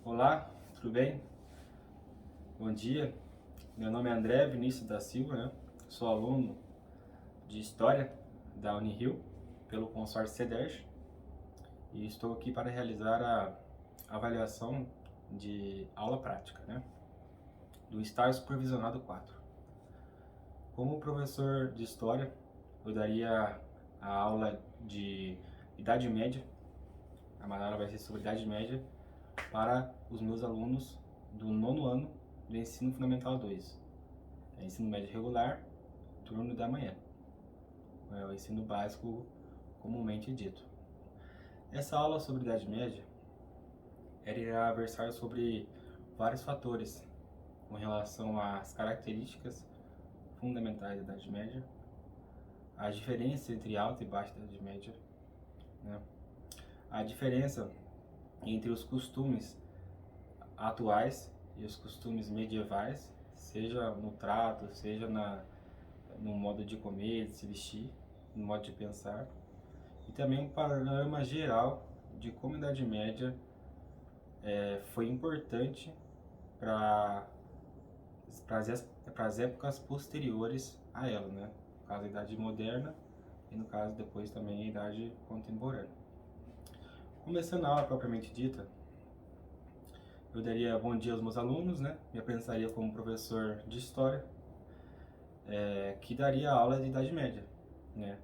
Olá, tudo bem? Bom dia. Meu nome é André Vinícius da Silva, né? Sou aluno de História da Unirio pelo consórcio CEDERJ e estou aqui para realizar a avaliação de aula prática, né? Do estágio supervisionado 4. Como professor de História, eu daria a aula de Idade Média. A matéria vai ser sobre Idade Média para os meus alunos do nono ano do Ensino Fundamental 2. Ensino médio regular, turno da manhã. É o ensino básico comumente dito. Essa aula sobre Idade Média irá versar sobre vários fatores com relação às características fundamentais da Idade Média, a diferença entre alta e baixa Idade Média, né? A diferença entre os costumes atuais e os costumes medievais, seja no trato, seja no modo de comer, de se vestir, no modo de pensar, e também um panorama geral de como a Idade Média foi importante para as épocas posteriores a ela, né? No caso, a Idade Moderna e no caso depois também a Idade Contemporânea. Começando a aula propriamente dita, eu daria bom dia aos meus alunos, né? Me apresentaria como professor de História, que daria aula de Idade Média, né?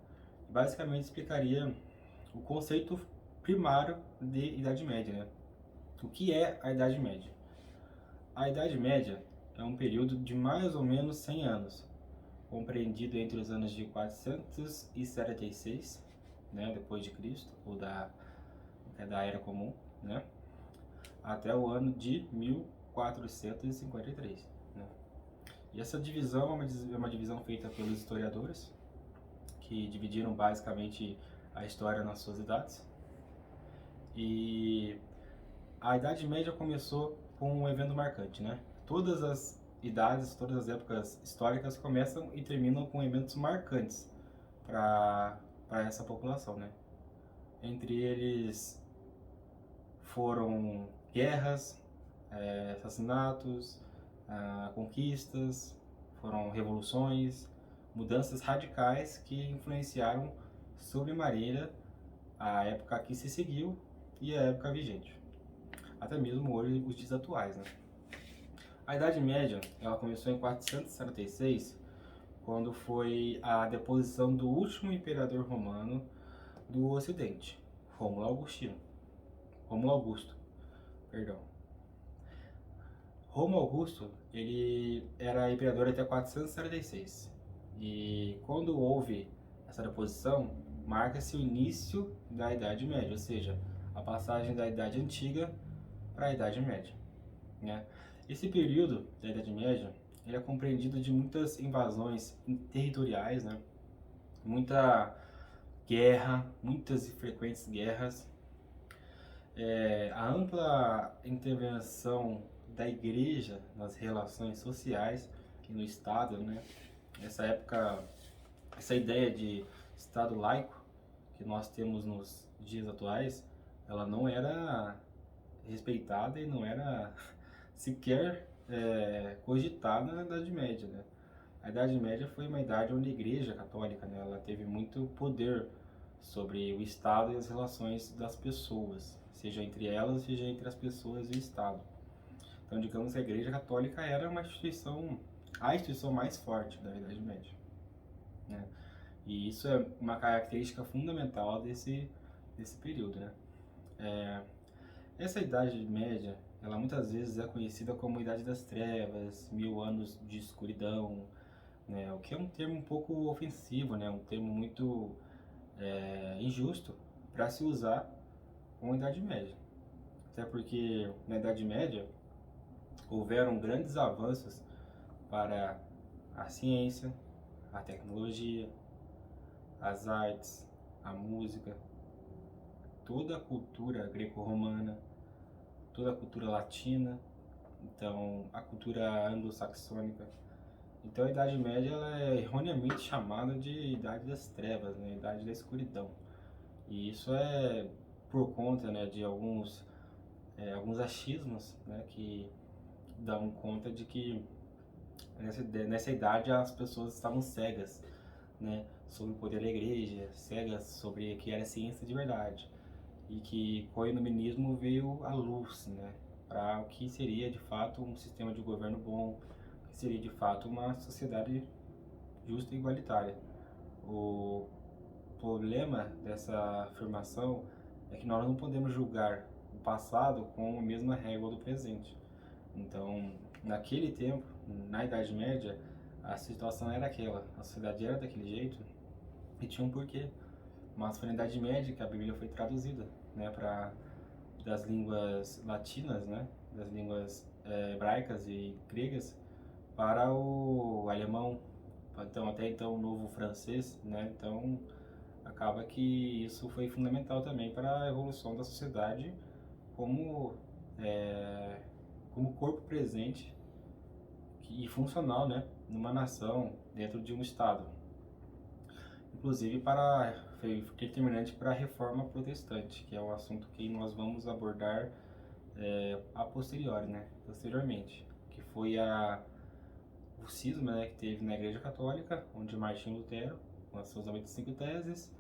Basicamente explicaria o conceito primário de Idade Média, né? O que é a Idade Média? A Idade Média é um período de mais ou menos 100 anos, compreendido entre os anos de 476, né, depois de Cristo, ou da Era Comum, né, até o ano de 1453, né. E essa divisão é uma divisão feita pelos historiadores, que dividiram basicamente a história nas suas idades. E a Idade Média começou com um evento marcante, né? Todas as idades, todas as épocas históricas começam e terminam com eventos marcantes para essa população, né? Entre eles foram guerras, assassinatos, conquistas, foram revoluções, mudanças radicais que influenciaram sobremaneira a época que se seguiu e a época vigente. Até mesmo hoje os dias atuais, né? A Idade Média, ela começou em 476, quando foi a deposição do último imperador romano do Ocidente, Rômulo Augusto, perdão. Rômulo Augusto, ele era imperador até 476. E quando houve essa deposição, marca-se o início da Idade Média, ou seja, a passagem da Idade Antiga para a Idade Média, né? Esse período da Idade Média ele é compreendido de muitas invasões territoriais, né? Muita guerra, muitas e frequentes guerras, a ampla intervenção da Igreja nas relações sociais e no Estado, né? Nessa época, essa ideia de Estado laico que nós temos nos dias atuais, ela não era respeitada e não era sequer cogitada na Idade Média, né? A Idade Média foi uma idade onde a Igreja Católica, né, ela teve muito poder sobre o Estado e as relações das pessoas, seja entre elas, seja entre as pessoas e o Estado. Então, digamos que a Igreja Católica era uma instituição, a instituição mais forte da Idade Média, né? E isso é uma característica fundamental desse período, né? Essa Idade Média, ela muitas vezes é conhecida como Idade das Trevas, 1000 anos de escuridão, né? O que é um termo um pouco ofensivo, né? Um termo muito injusto para se usar com a Idade Média. Até porque na Idade Média houveram grandes avanços para a ciência, a tecnologia, as artes, a música, toda a cultura greco-romana, toda a cultura latina, então a cultura anglo-saxônica. Então a Idade Média ela é erroneamente chamada de Idade das Trevas, né? Idade da Escuridão. E isso é por conta, né, de alguns alguns achismos, né, que dão conta de que nessa idade as pessoas estavam cegas, né, sobre o poder da igreja, cegas sobre o que era ciência de verdade, e que com o iluminismo veio a luz, né, para o que seria de fato um sistema de governo bom, que seria de fato uma sociedade justa e igualitária. O problema dessa afirmação é que nós não podemos julgar o passado com a mesma régua do presente. Então, naquele tempo, na Idade Média, a situação era aquela, a sociedade era daquele jeito e tinha um porquê. Mas foi na Idade Média que a Bíblia foi traduzida, né, para das línguas latinas, né, das línguas hebraicas e gregas para o alemão, então até então o novo francês, né? Então acaba que isso foi fundamental também para a evolução da sociedade como como corpo presente e funcional, né, numa nação dentro de um estado. Inclusive foi determinante para a reforma protestante, que é um assunto que nós vamos abordar a posteriori, né, posteriormente, que foi o cisma, né, que teve na Igreja Católica, onde Martinho Lutero, com as suas 95 teses,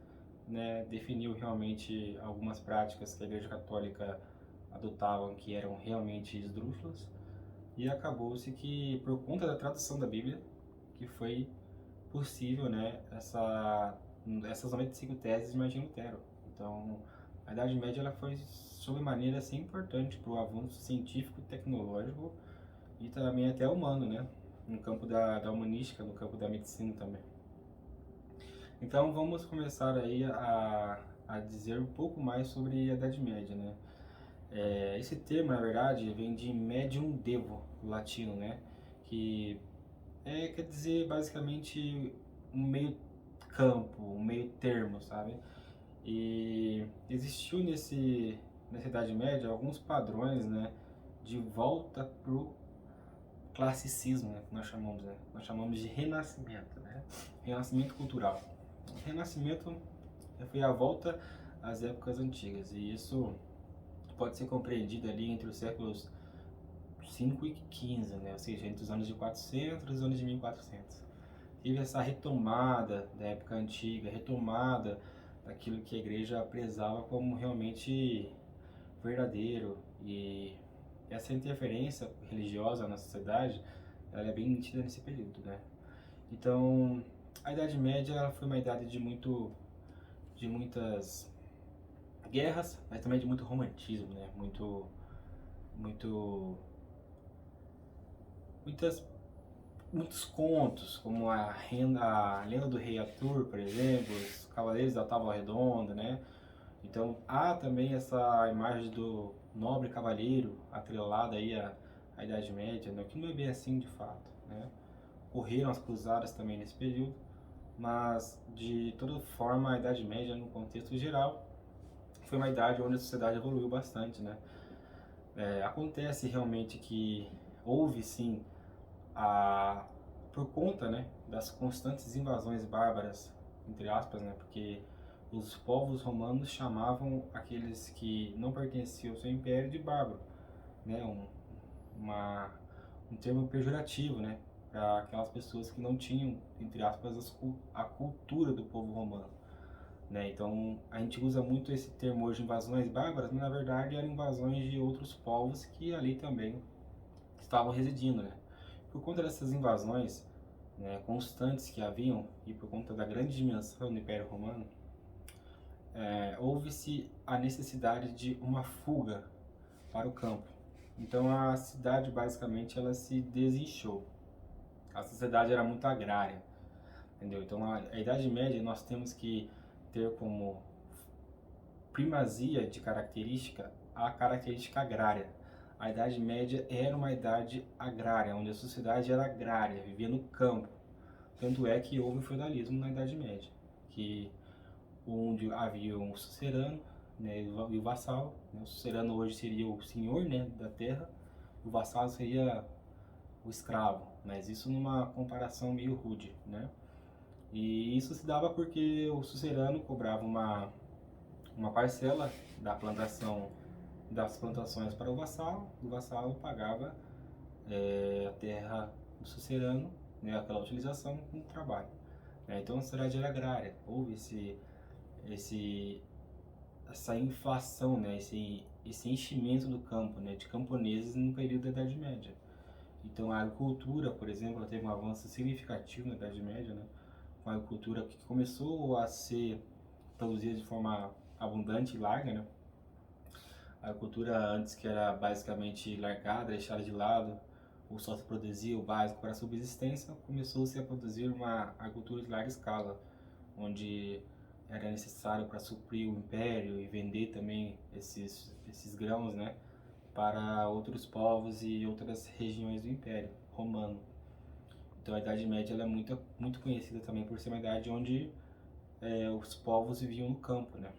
né, definiu realmente algumas práticas que a Igreja Católica adotavam que eram realmente esdrúxulas, e acabou-se que, por conta da tradução da Bíblia, que foi possível, né, essas 95 teses de Martinho Lutero. Então, a Idade Média ela foi, sobremaneira, assim, importante para o avanço científico e tecnológico e também até humano, né, no campo da humanística, no campo da medicina também. Então, vamos começar aí a dizer um pouco mais sobre a Idade Média, né. Esse termo, na verdade, vem de medium devo, latino, né, que quer dizer basicamente um meio campo, um meio termo, sabe? E existiu nessa Idade Média alguns padrões, né, de volta pro classicismo, né, que nós chamamos, né? Nós chamamos de renascimento, né? Renascimento cultural. O renascimento foi a volta às épocas antigas, e isso pode ser compreendido ali entre os séculos 5 e 15, né? Ou seja, entre os anos de 400 e os anos de 1400. Teve essa retomada da época antiga, retomada daquilo que a igreja prezava como realmente verdadeiro, e essa interferência religiosa na sociedade, ela é bem nítida nesse período, né? Então, a Idade Média ela foi uma idade de muitas guerras, mas também de muito romantismo, né? Muito, muitas muitos contos, como a Lenda do Rei Arthur, por exemplo, os Cavaleiros da Tábua Redonda, né? Então há também essa imagem do nobre cavaleiro atrelada aí à Idade Média, né? Que não é bem assim de fato, né? Ocorreram as cruzadas também nesse período, mas de toda forma a Idade Média, no contexto geral, foi uma idade onde a sociedade evoluiu bastante, né? Acontece realmente que houve sim por conta, né, das constantes invasões bárbaras, entre aspas, né, porque os povos romanos chamavam aqueles que não pertenciam ao seu império de bárbaro, né, um termo pejorativo, né, para aquelas pessoas que não tinham, entre aspas, a cultura do povo romano, né. Então a gente usa muito esse termo hoje, invasões bárbaras, mas na verdade eram invasões de outros povos que ali também estavam residindo, né. Por conta dessas invasões, né, constantes que haviam, e por conta da grande dimensão do Império Romano, houve-se a necessidade de uma fuga para o campo. Então a cidade basicamente ela se desinchou. A sociedade era muito agrária, entendeu? Então a Idade Média nós temos que ter como primazia de característica a característica agrária. A Idade Média era uma idade agrária, onde a sociedade era agrária, vivia no campo. Tanto é que houve o feudalismo na Idade Média, onde havia um sucerano, né, e o vassalo. O sucerano hoje seria o senhor, né, da terra, o vassalo seria o escravo, mas isso numa comparação meio rude, né? E isso se dava porque o sucerano cobrava uma parcela da plantação das plantações para o vassalo pagava a terra do sucerano, né, aquela utilização com o trabalho. Né? Então a sociedade era agrária, houve esse, essa inflação, né, esse enchimento do campo, né, de camponeses no período da Idade Média. Então a agricultura, por exemplo, ela teve um avanço significativo na Idade Média, né, uma agricultura que começou a ser produzida de forma abundante e larga, né. A agricultura antes, que era basicamente largada, deixada de lado, ou só se produzia o básico para a subsistência, começou-se a produzir uma agricultura de larga escala, onde era necessário para suprir o império e vender também esses grãos, né, para outros povos e outras regiões do Império Romano. Então a Idade Média ela é muito conhecida também por ser uma idade onde os povos viviam no campo, né.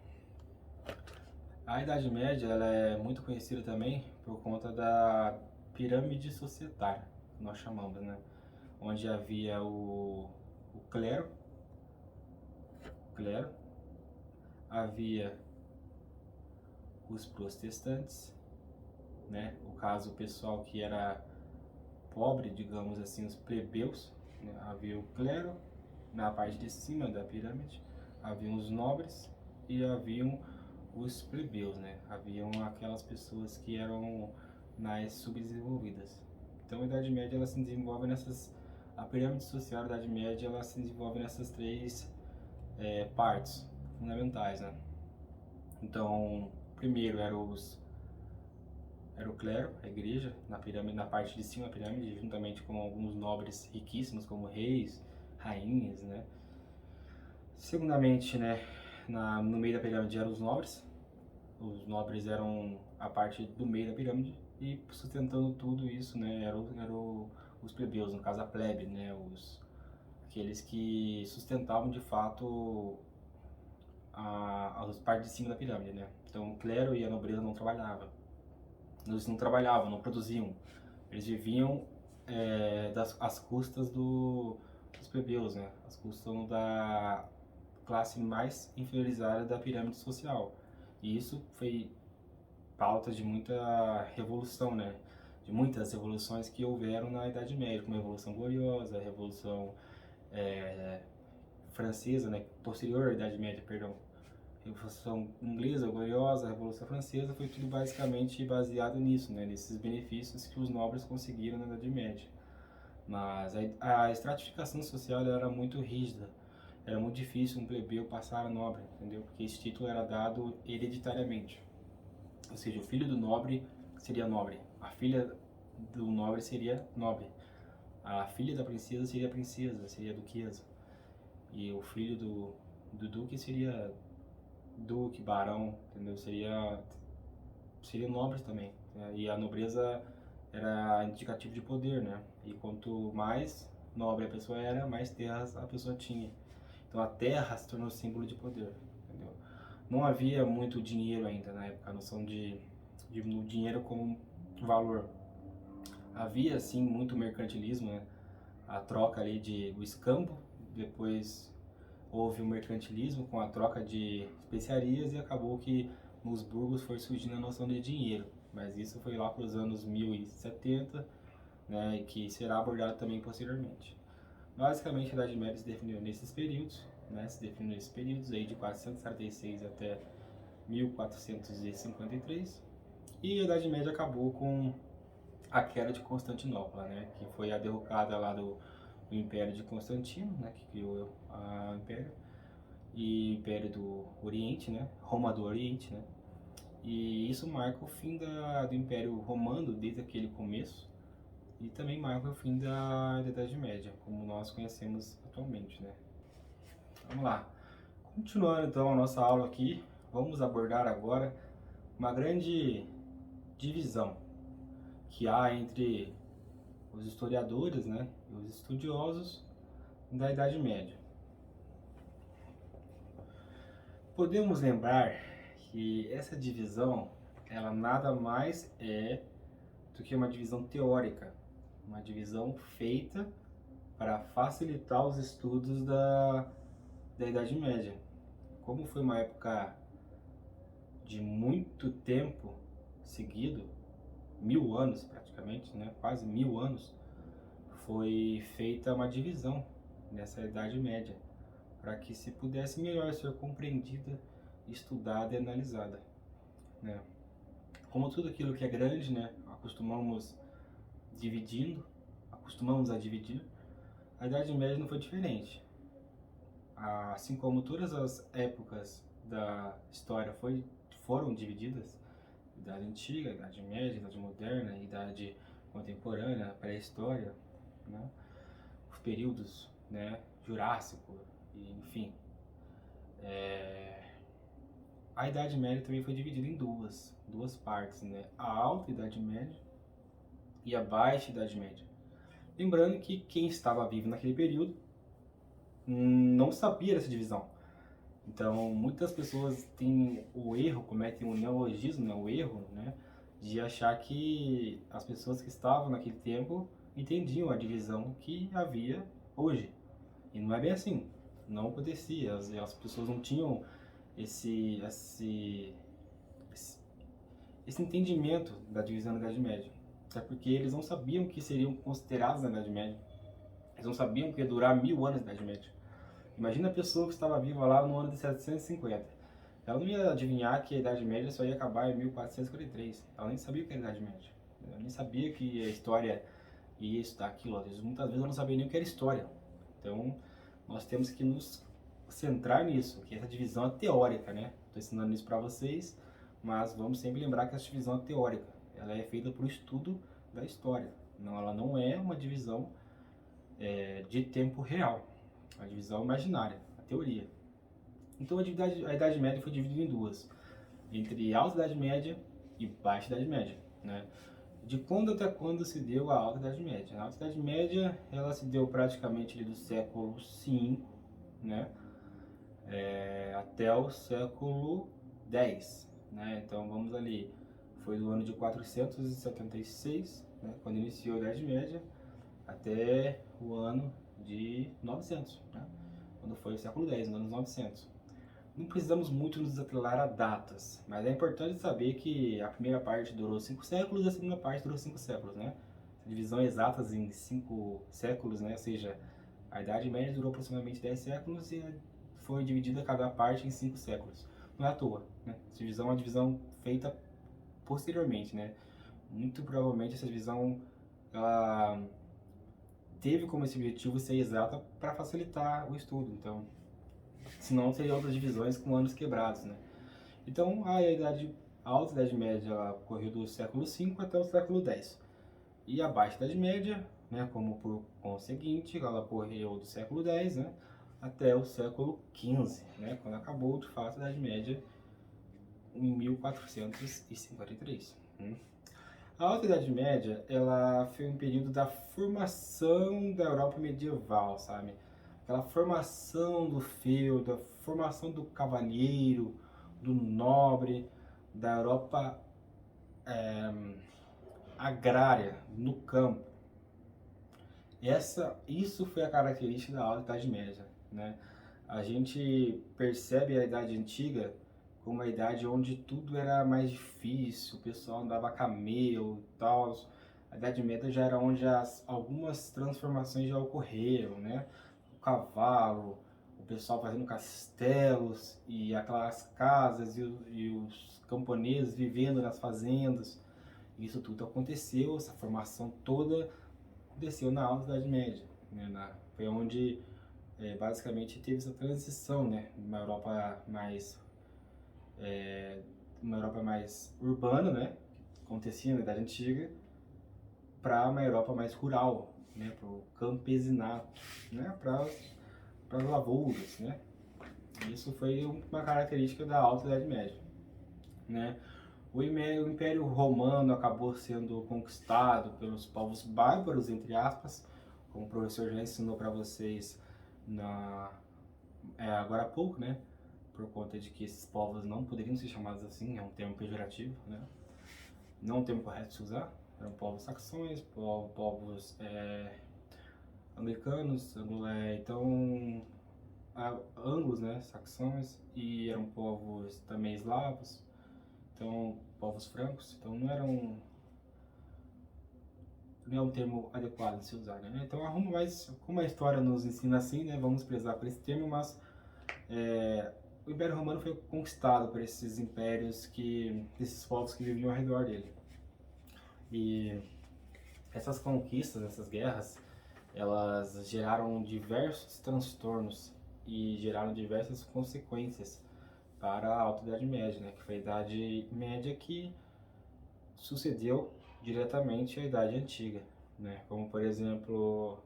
A Idade Média ela é muito conhecida também por conta da pirâmide societária, que nós chamamos, né, onde havia o clero, havia os protestantes, né, o caso o pessoal que era pobre, digamos assim, os plebeus, né, havia o clero na parte de cima da pirâmide, haviam os nobres e haviam os plebeus, né, haviam aquelas pessoas que eram mais subdesenvolvidas. Então a Idade Média ela se desenvolve a pirâmide social da Idade Média ela se desenvolve nessas três partes fundamentais, né. Então, primeiro era o clero, a igreja, na pirâmide, na parte de cima da pirâmide, juntamente com alguns nobres riquíssimos, como reis, rainhas, né. Segundamente, né, no meio da pirâmide eram os nobres. Os nobres eram a parte do meio da pirâmide e sustentando tudo isso, né, eram os plebeus, no caso a plebe, né, aqueles que sustentavam de fato a parte de cima da pirâmide, né. Então o clero e a nobreza não trabalhavam. Eles não trabalhavam, não produziam. Eles viviam às custas dos plebeus, né? Às custas da classe mais inferiorizada da pirâmide social. E isso foi pauta de muita revolução, né? De muitas revoluções que houveram na Idade Média, como a Revolução Gloriosa, a Revolução Francesa, né? Posterior à Idade Média, perdão. Revolução Inglesa, Gloriosa, a Revolução Francesa, foi tudo basicamente baseado nisso, né, nesses benefícios que os nobres conseguiram na Idade Média. Mas a estratificação social era muito rígida, era muito difícil um plebeu passar a nobre, entendeu? Porque esse título era dado hereditariamente. Ou seja, o filho do nobre seria nobre, a filha do nobre seria nobre, a filha da princesa, seria duquesa, e o filho do duque seria duque, barão, entendeu? Seriam nobres também, né? E a nobreza era indicativo de poder, né? E quanto mais nobre a pessoa era, mais terras a pessoa tinha. Então a terra se tornou símbolo de poder, entendeu? Não havia muito dinheiro ainda na época, a noção de dinheiro como valor. Havia sim muito mercantilismo, né? A troca ali do escambo, depois houve o mercantilismo com a troca de especiarias e acabou que nos burgos foi surgindo a noção de dinheiro. Mas isso foi lá para os anos 1070, né, e que será abordado também posteriormente. Basicamente, a Idade Média se definiu nesses períodos, né, aí de 446 até 1453, e a Idade Média acabou com a queda de Constantinopla, né, que foi a derrocada lá do Império de Constantino, né, que criou o Império, e Império do Oriente, né, Roma do Oriente, né, e isso marca o fim do Império Romano desde aquele começo, e também marca o fim da Idade Média, como nós conhecemos atualmente, né. Vamos lá. Continuando então a nossa aula aqui, vamos abordar agora uma grande divisão que há entre os historiadores, né, e os estudiosos da Idade Média. Podemos lembrar que essa divisão, ela nada mais é do que uma divisão teórica, uma divisão feita para facilitar os estudos da Idade Média. Como foi uma época de muito tempo, seguido, 1000 anos praticamente, né, quase 1000 anos, foi feita uma divisão nessa Idade Média, para que se pudesse melhor ser compreendida, estudada e analisada, né? Como tudo aquilo que é grande, né, dividindo, acostumamos a dividir, a Idade Média não foi diferente. Assim como todas as épocas da história foram divididas, Idade Antiga, Idade Média, Idade Moderna, Idade Contemporânea, Pré-História, né? Os períodos, né, Jurássico, enfim. A Idade Média também foi dividida em duas partes, né? A Alta Idade Média e a Baixa Idade Média. Lembrando que quem estava vivo naquele período não sabia dessa divisão. Então, muitas pessoas cometem o neologismo, né, o erro, né, de achar que as pessoas que estavam naquele tempo entendiam a divisão que havia hoje. E não é bem assim. Não acontecia. As pessoas não tinham esse, esse entendimento da divisão da Idade Média. Até porque eles não sabiam que seriam considerados na Idade Média. Eles não sabiam que ia durar 1000 anos na Idade Média. Imagina a pessoa que estava viva lá no ano de 750. Ela não ia adivinhar que a Idade Média só ia acabar em 1453. Ela nem sabia o que era a Idade Média. Ela nem sabia que a história ia estudar aquilo. Muitas vezes ela não sabia nem o que era história. Então, nós temos que nos centrar nisso, que essa divisão é teórica, né? Estou ensinando isso para vocês, mas vamos sempre lembrar que essa divisão é teórica. Ela é feita para o estudo da história. Não, ela não é uma divisão de tempo real. A divisão imaginária, a teoria. Então a Idade Média foi dividida em duas, entre Alta Idade Média e Baixa Idade Média, né? De quando até quando se deu a Alta Idade Média? A Alta Idade Média, ela se deu praticamente ali do século V, né? Até o século X, né? Então vamos ali, foi do ano de 476, né? Quando iniciou a Idade Média, até o ano de 900, né? Quando foi o século X, nos anos 900. Não precisamos muito nos atrelar a datas, mas é importante saber que a primeira parte durou 5 séculos e a segunda parte durou 5 séculos, né? Divisão exatas em 5 séculos, né? Ou seja, a Idade Média durou aproximadamente 10 séculos e foi dividida cada parte em 5 séculos. Não é à toa, né? Essa divisão é uma divisão feita posteriormente, né? Muito provavelmente essa divisão ela teve como esse objetivo ser exata para facilitar o estudo, então, senão teria outras divisões com anos quebrados, né? Então, a Alta Idade Média ela ocorreu do século V até o século X. E a Baixa Idade Média, né, como por conseguinte, ela ocorreu do século X, né, até o século XV, né, quando acabou de fato a Idade Média em 1453. A Alta Idade Média, ela foi um período da formação da Europa medieval, sabe? Aquela formação do feudo, a formação do cavalheiro, do nobre, da Europa agrária, no campo. Isso foi a característica da Alta Idade Média, né? A gente percebe a Idade Antiga como uma idade onde tudo era mais difícil, o pessoal andava a camelo e tal. A Idade Média já era onde algumas transformações já ocorreram, né? O cavalo, o pessoal fazendo castelos e aquelas casas e os camponeses vivendo nas fazendas. Isso tudo aconteceu, essa formação toda aconteceu na Alta Idade Média, né? Foi onde basicamente teve essa transição, né? Uma Europa mais urbana, né? Que acontecia na Idade Antiga, para uma Europa mais rural, né? Para o campesinato, né? Para as lavouras, né? Isso foi uma característica da Alta Idade Média, né? O Império Romano acabou sendo conquistado pelos povos bárbaros, entre aspas, como o professor já ensinou para vocês agora há pouco, né? Por conta de que esses povos não poderiam ser chamados assim, é um termo pejorativo, né? Não é um termo correto de se usar. Eram povos saxões, povos americanos, então anglos, né? Saxões, e eram povos também eslavos. então povos francos, então não é um termo adequado de se usar, né? Então mas como a história nos ensina assim, né, vamos prezar por esse termo, mas o Império Romano foi conquistado por esses esses povos que viviam ao redor dele. E essas conquistas, essas guerras, elas geraram diversos transtornos e geraram diversas consequências para a Alta Idade Média, né? Que foi a Idade Média que sucedeu diretamente à Idade Antiga, né? Como, por exemplo,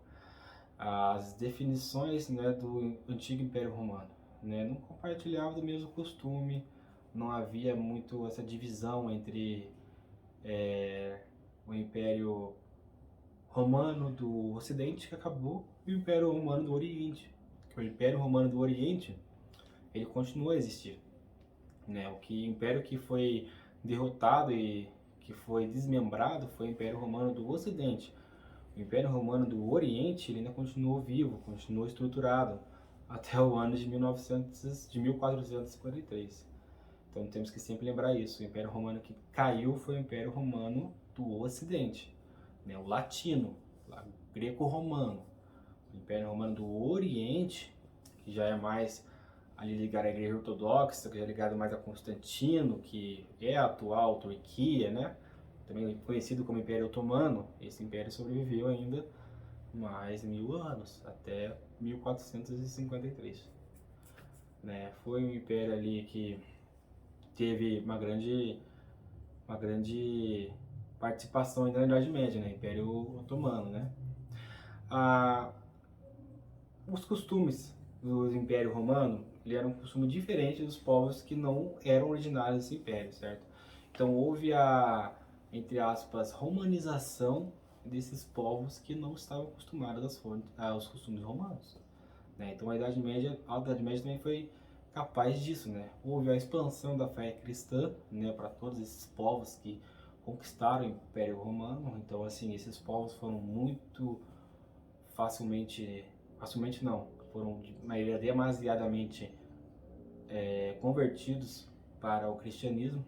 as definições, né, do Antigo Império Romano, né? Não compartilhava do mesmo costume, não havia muito essa divisão entre o Império Romano do Ocidente, que acabou, e o Império Romano do Oriente. Que o Império Romano do Oriente, ele continua a existir, né? O império que foi derrotado e que foi desmembrado foi o Império Romano do Ocidente. O Império Romano do Oriente, ele ainda continuou vivo, continuou estruturado até o ano de 1453. Então temos que sempre lembrar isso. O Império Romano que caiu foi o Império Romano do Ocidente, né? O latino, o greco-romano. O Império Romano do Oriente, que já é mais ali ligado à Igreja Ortodoxa, que já é ligado mais a Constantino, que é a atual Turquia, né? Também conhecido como Império Otomano. Esse império sobreviveu ainda mais 1000 anos, até 1453. Né? Foi um império ali que teve uma grande participação ainda na Idade Média, né? Império Otomano, né? Ah, os costumes do Império Romano, ele era um costume diferente dos povos que não eram originários desse império, certo? Então houve entre aspas, romanização desses povos que não estavam acostumados aos costumes romanos, né? Então a Alta Idade Média também foi capaz disso, né? Houve a expansão da fé cristã, né, para todos esses povos que conquistaram o Império Romano. Então, assim, esses povos foram muito facilmente não, foram de maneira demasiadamente convertidos para o cristianismo,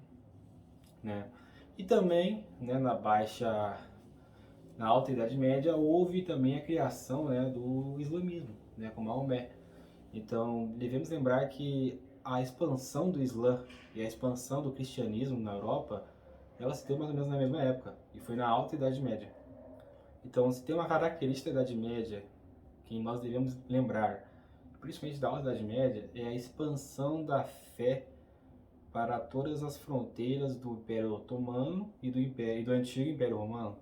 né? E também, né, na Alta Idade Média houve também a criação, né, do islamismo, né, com Maomé. Então devemos lembrar que a expansão do Islã e a expansão do cristianismo na Europa, ela se deu mais ou menos na mesma época e foi na Alta Idade Média. Então, se tem uma característica da Idade Média que nós devemos lembrar, principalmente da Alta Idade Média, é a expansão da fé para todas as fronteiras do Império Otomano e do Antigo Império Romano.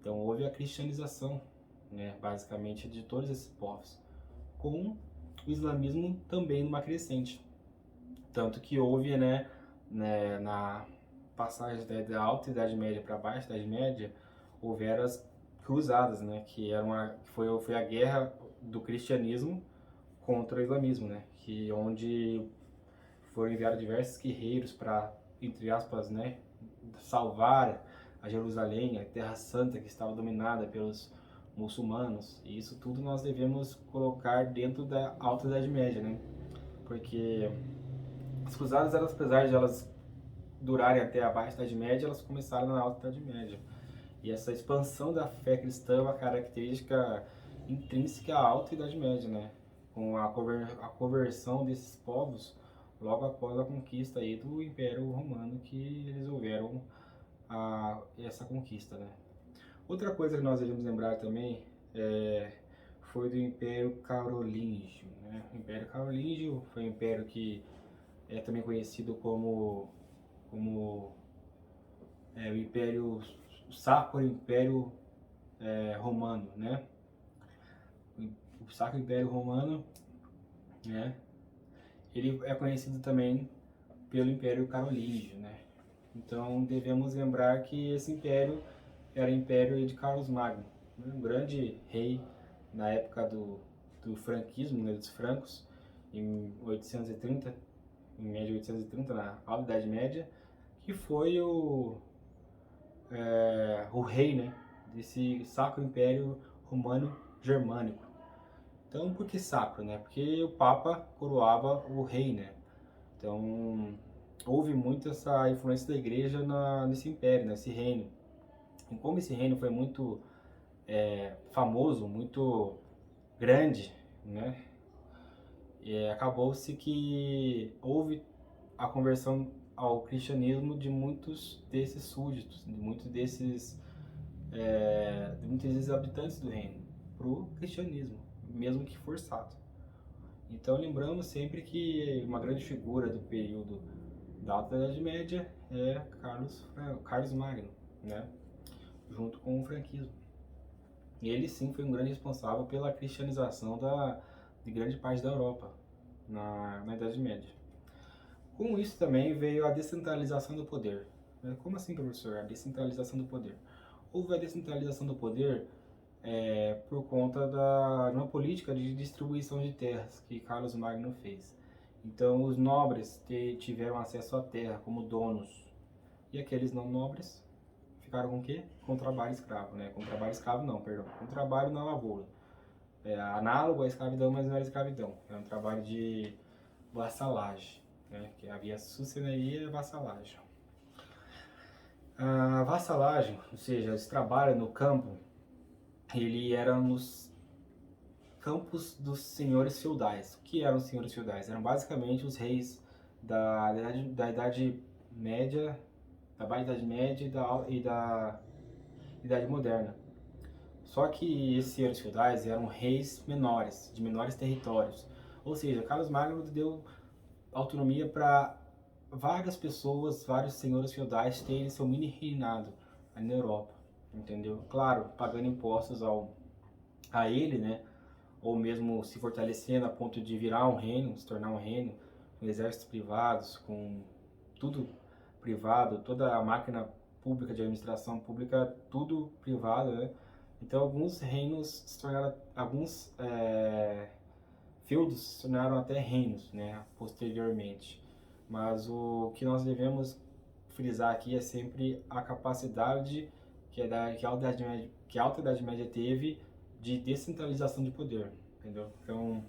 Então houve a cristianização, né, basicamente de todos esses povos, com o islamismo também numa crescente. Tanto que houve, na passagem da Alta Idade Média para a Baixa Idade Média, houveram as cruzadas, né, foi a guerra do cristianismo contra o islamismo, né, onde foram enviados diversos guerreiros para, entre aspas, né, salvar a Jerusalém, a Terra Santa que estava dominada pelos muçulmanos. E isso tudo nós devemos colocar dentro da Alta Idade Média, né? Porque as cruzadas, apesar de elas durarem até a Baixa Idade Média, elas começaram na Alta Idade Média. E essa expansão da fé cristã é uma característica intrínseca à Alta Idade Média, né? Com a conversão desses povos logo após a conquista aí do Império Romano, que eles houveram essa conquista, né? Outra coisa que nós devemos lembrar também foi do Império Carolíngio, né? O Império Carolíngio foi um império que é também conhecido como o Sacro Império Romano, né? O Sacro Império Romano, né? Ele é conhecido também pelo Império Carolíngio, né? Então devemos lembrar que esse império era o Império de Carlos Magno, né? Um grande rei na época do franquismo, né, dos francos, em 830, em média de 830, na Alta Idade Média, que foi o rei, né, desse Sacro Império Romano Germânico. Então, por que sacro, né? Porque o Papa coroava o rei, né? Então, houve muito essa influência da igreja nesse império, nesse reino. E como esse reino foi muito famoso, muito grande, né? Acabou-se que houve a conversão ao cristianismo de muitos desses súditos, de muitos desses habitantes do reino, para o cristianismo, mesmo que forçado. Então lembramos sempre que uma grande figura do período da Alta Idade Média é Carlos Magno, né? Junto com o franquismo. Ele sim foi um grande responsável pela cristianização de grande parte da Europa na Idade Média. Com isso também veio a descentralização do poder. Como assim, professor? A descentralização do poder. Houve a descentralização do poder por conta de uma política de distribuição de terras que Carlos Magno fez. Então, os nobres tiveram acesso à terra como donos, e aqueles não nobres ficaram com o quê? Com trabalho escravo, né? Com trabalho escravo não, perdão, com trabalho na lavoura. Análogo à escravidão, mas não era escravidão, era um trabalho de vassalagem, né? Que havia sucenaria e vassalagem. A vassalagem, ou seja, esse trabalho no campo, ele era nos campos dos senhores feudais. O que eram os senhores feudais? Eram basicamente os reis da Idade Média, da Baixa Idade Média e da Idade Moderna. Só que esses senhores feudais eram reis menores, de menores territórios. Ou seja, Carlos Magno deu autonomia para várias pessoas, vários senhores feudais terem seu mini reinado na Europa, entendeu? Claro, pagando impostos a ele, né? Ou mesmo se fortalecendo a ponto de virar um reino, se tornar um reino, com exércitos privados, com tudo privado, toda a máquina pública de administração pública, tudo privado, né? Então alguns reinos se tornaram, alguns feudos se tornaram até reinos, né? Posteriormente. Mas o que nós devemos frisar aqui é sempre a capacidade que a Alta Idade Média teve de descentralização de poder, entendeu? Então,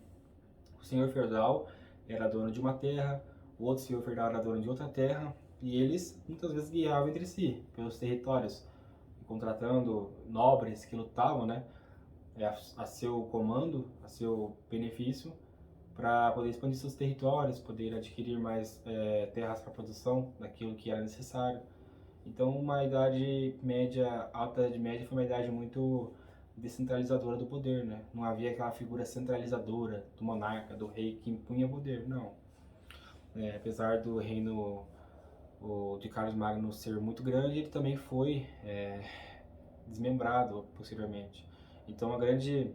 o senhor feudal era dono de uma terra, o outro senhor feudal era dono de outra terra, e eles muitas vezes guerreavam entre si, pelos territórios, contratando nobres que lutavam, né, a seu comando, a seu benefício, para poder expandir seus territórios, poder adquirir mais terras para produção daquilo que era necessário. Então, uma idade média, alta idade média, foi uma idade muito descentralizadora do poder, né? Não havia aquela figura centralizadora do monarca, do rei que impunha poder, não. Apesar do reino de Carlos Magno ser muito grande, ele também foi desmembrado posteriormente. Então, a grande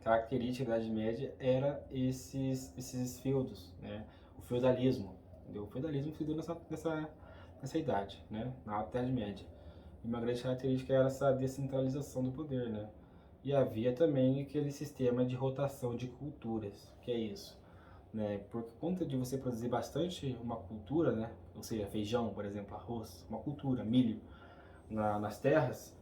característica da Idade Média era esses feudos, né? O feudalismo, entendeu? O feudalismo se deu nessa idade, né? Na Alta Idade Média. E uma grande característica era essa descentralização do poder, né? E havia também aquele sistema de rotação de culturas, que é isso, né? Por conta de você produzir bastante uma cultura, né? Ou seja, feijão, por exemplo, arroz, uma cultura, milho, nas terras,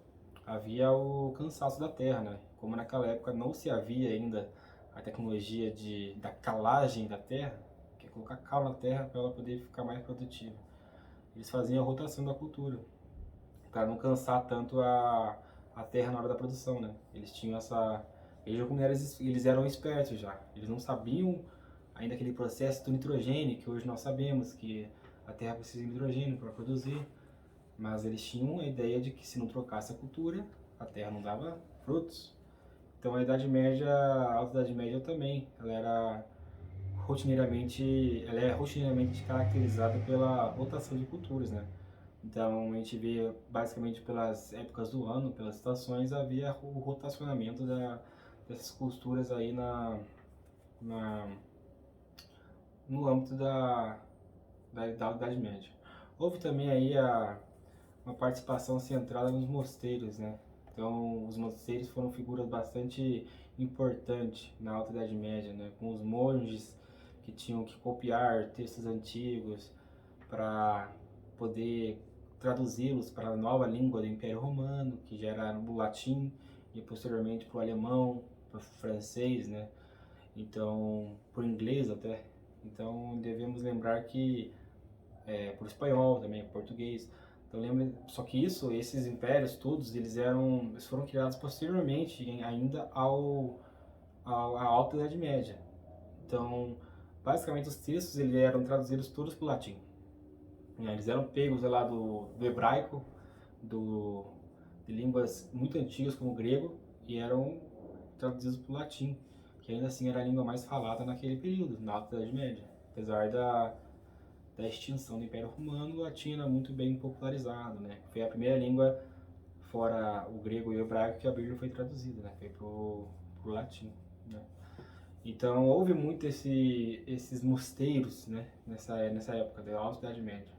havia o cansaço da terra, né? Como naquela época não se havia ainda a tecnologia da calagem da terra, que é colocar cal na terra para ela poder ficar mais produtiva. Eles faziam a rotação da cultura, para não cansar tanto a terra na hora da produção, né? Eles tinham essa... Eles eram espertos já. Eles não sabiam ainda aquele processo do nitrogênio, que hoje nós sabemos que a terra precisa de nitrogênio para produzir. Mas eles tinham a ideia de que se não trocasse a cultura, a terra não dava frutos. Então a Idade Média, a Alta Idade Média também, ela é rotineiramente caracterizada pela rotação de culturas, né? Então a gente vê basicamente pelas épocas do ano, pelas estações, havia o rotacionamento dessas culturas aí na, no âmbito da Idade Média. Houve também aí uma participação centrada nos mosteiros, né? Então, os mosteiros foram figuras bastante importantes na Alta Idade Média, né? Com os monges que tinham que copiar textos antigos para poder traduzi-los para a nova língua do Império Romano, que já era o latim, e posteriormente para o alemão, para o francês, né? Então, para o inglês até. Então, devemos lembrar que por espanhol também, português. Então lembra, só que esses impérios todos, eles foram criados posteriormente, ainda à Alta Idade Média. Então, basicamente os textos eles eram traduzidos todos para o latim. Eles eram pegos lá do hebraico, de línguas muito antigas como o grego, e eram traduzidos para o latim, que ainda assim era a língua mais falada naquele período, na Alta Idade Média. Apesar da extinção do Império Romano, o latim era muito bem popularizado, né? Foi a primeira língua, fora o grego e o hebraico, que a Bíblia foi traduzida, né? Foi pro latim, né? Então houve muito esses mosteiros, né? Nessa época da Alta Idade Média.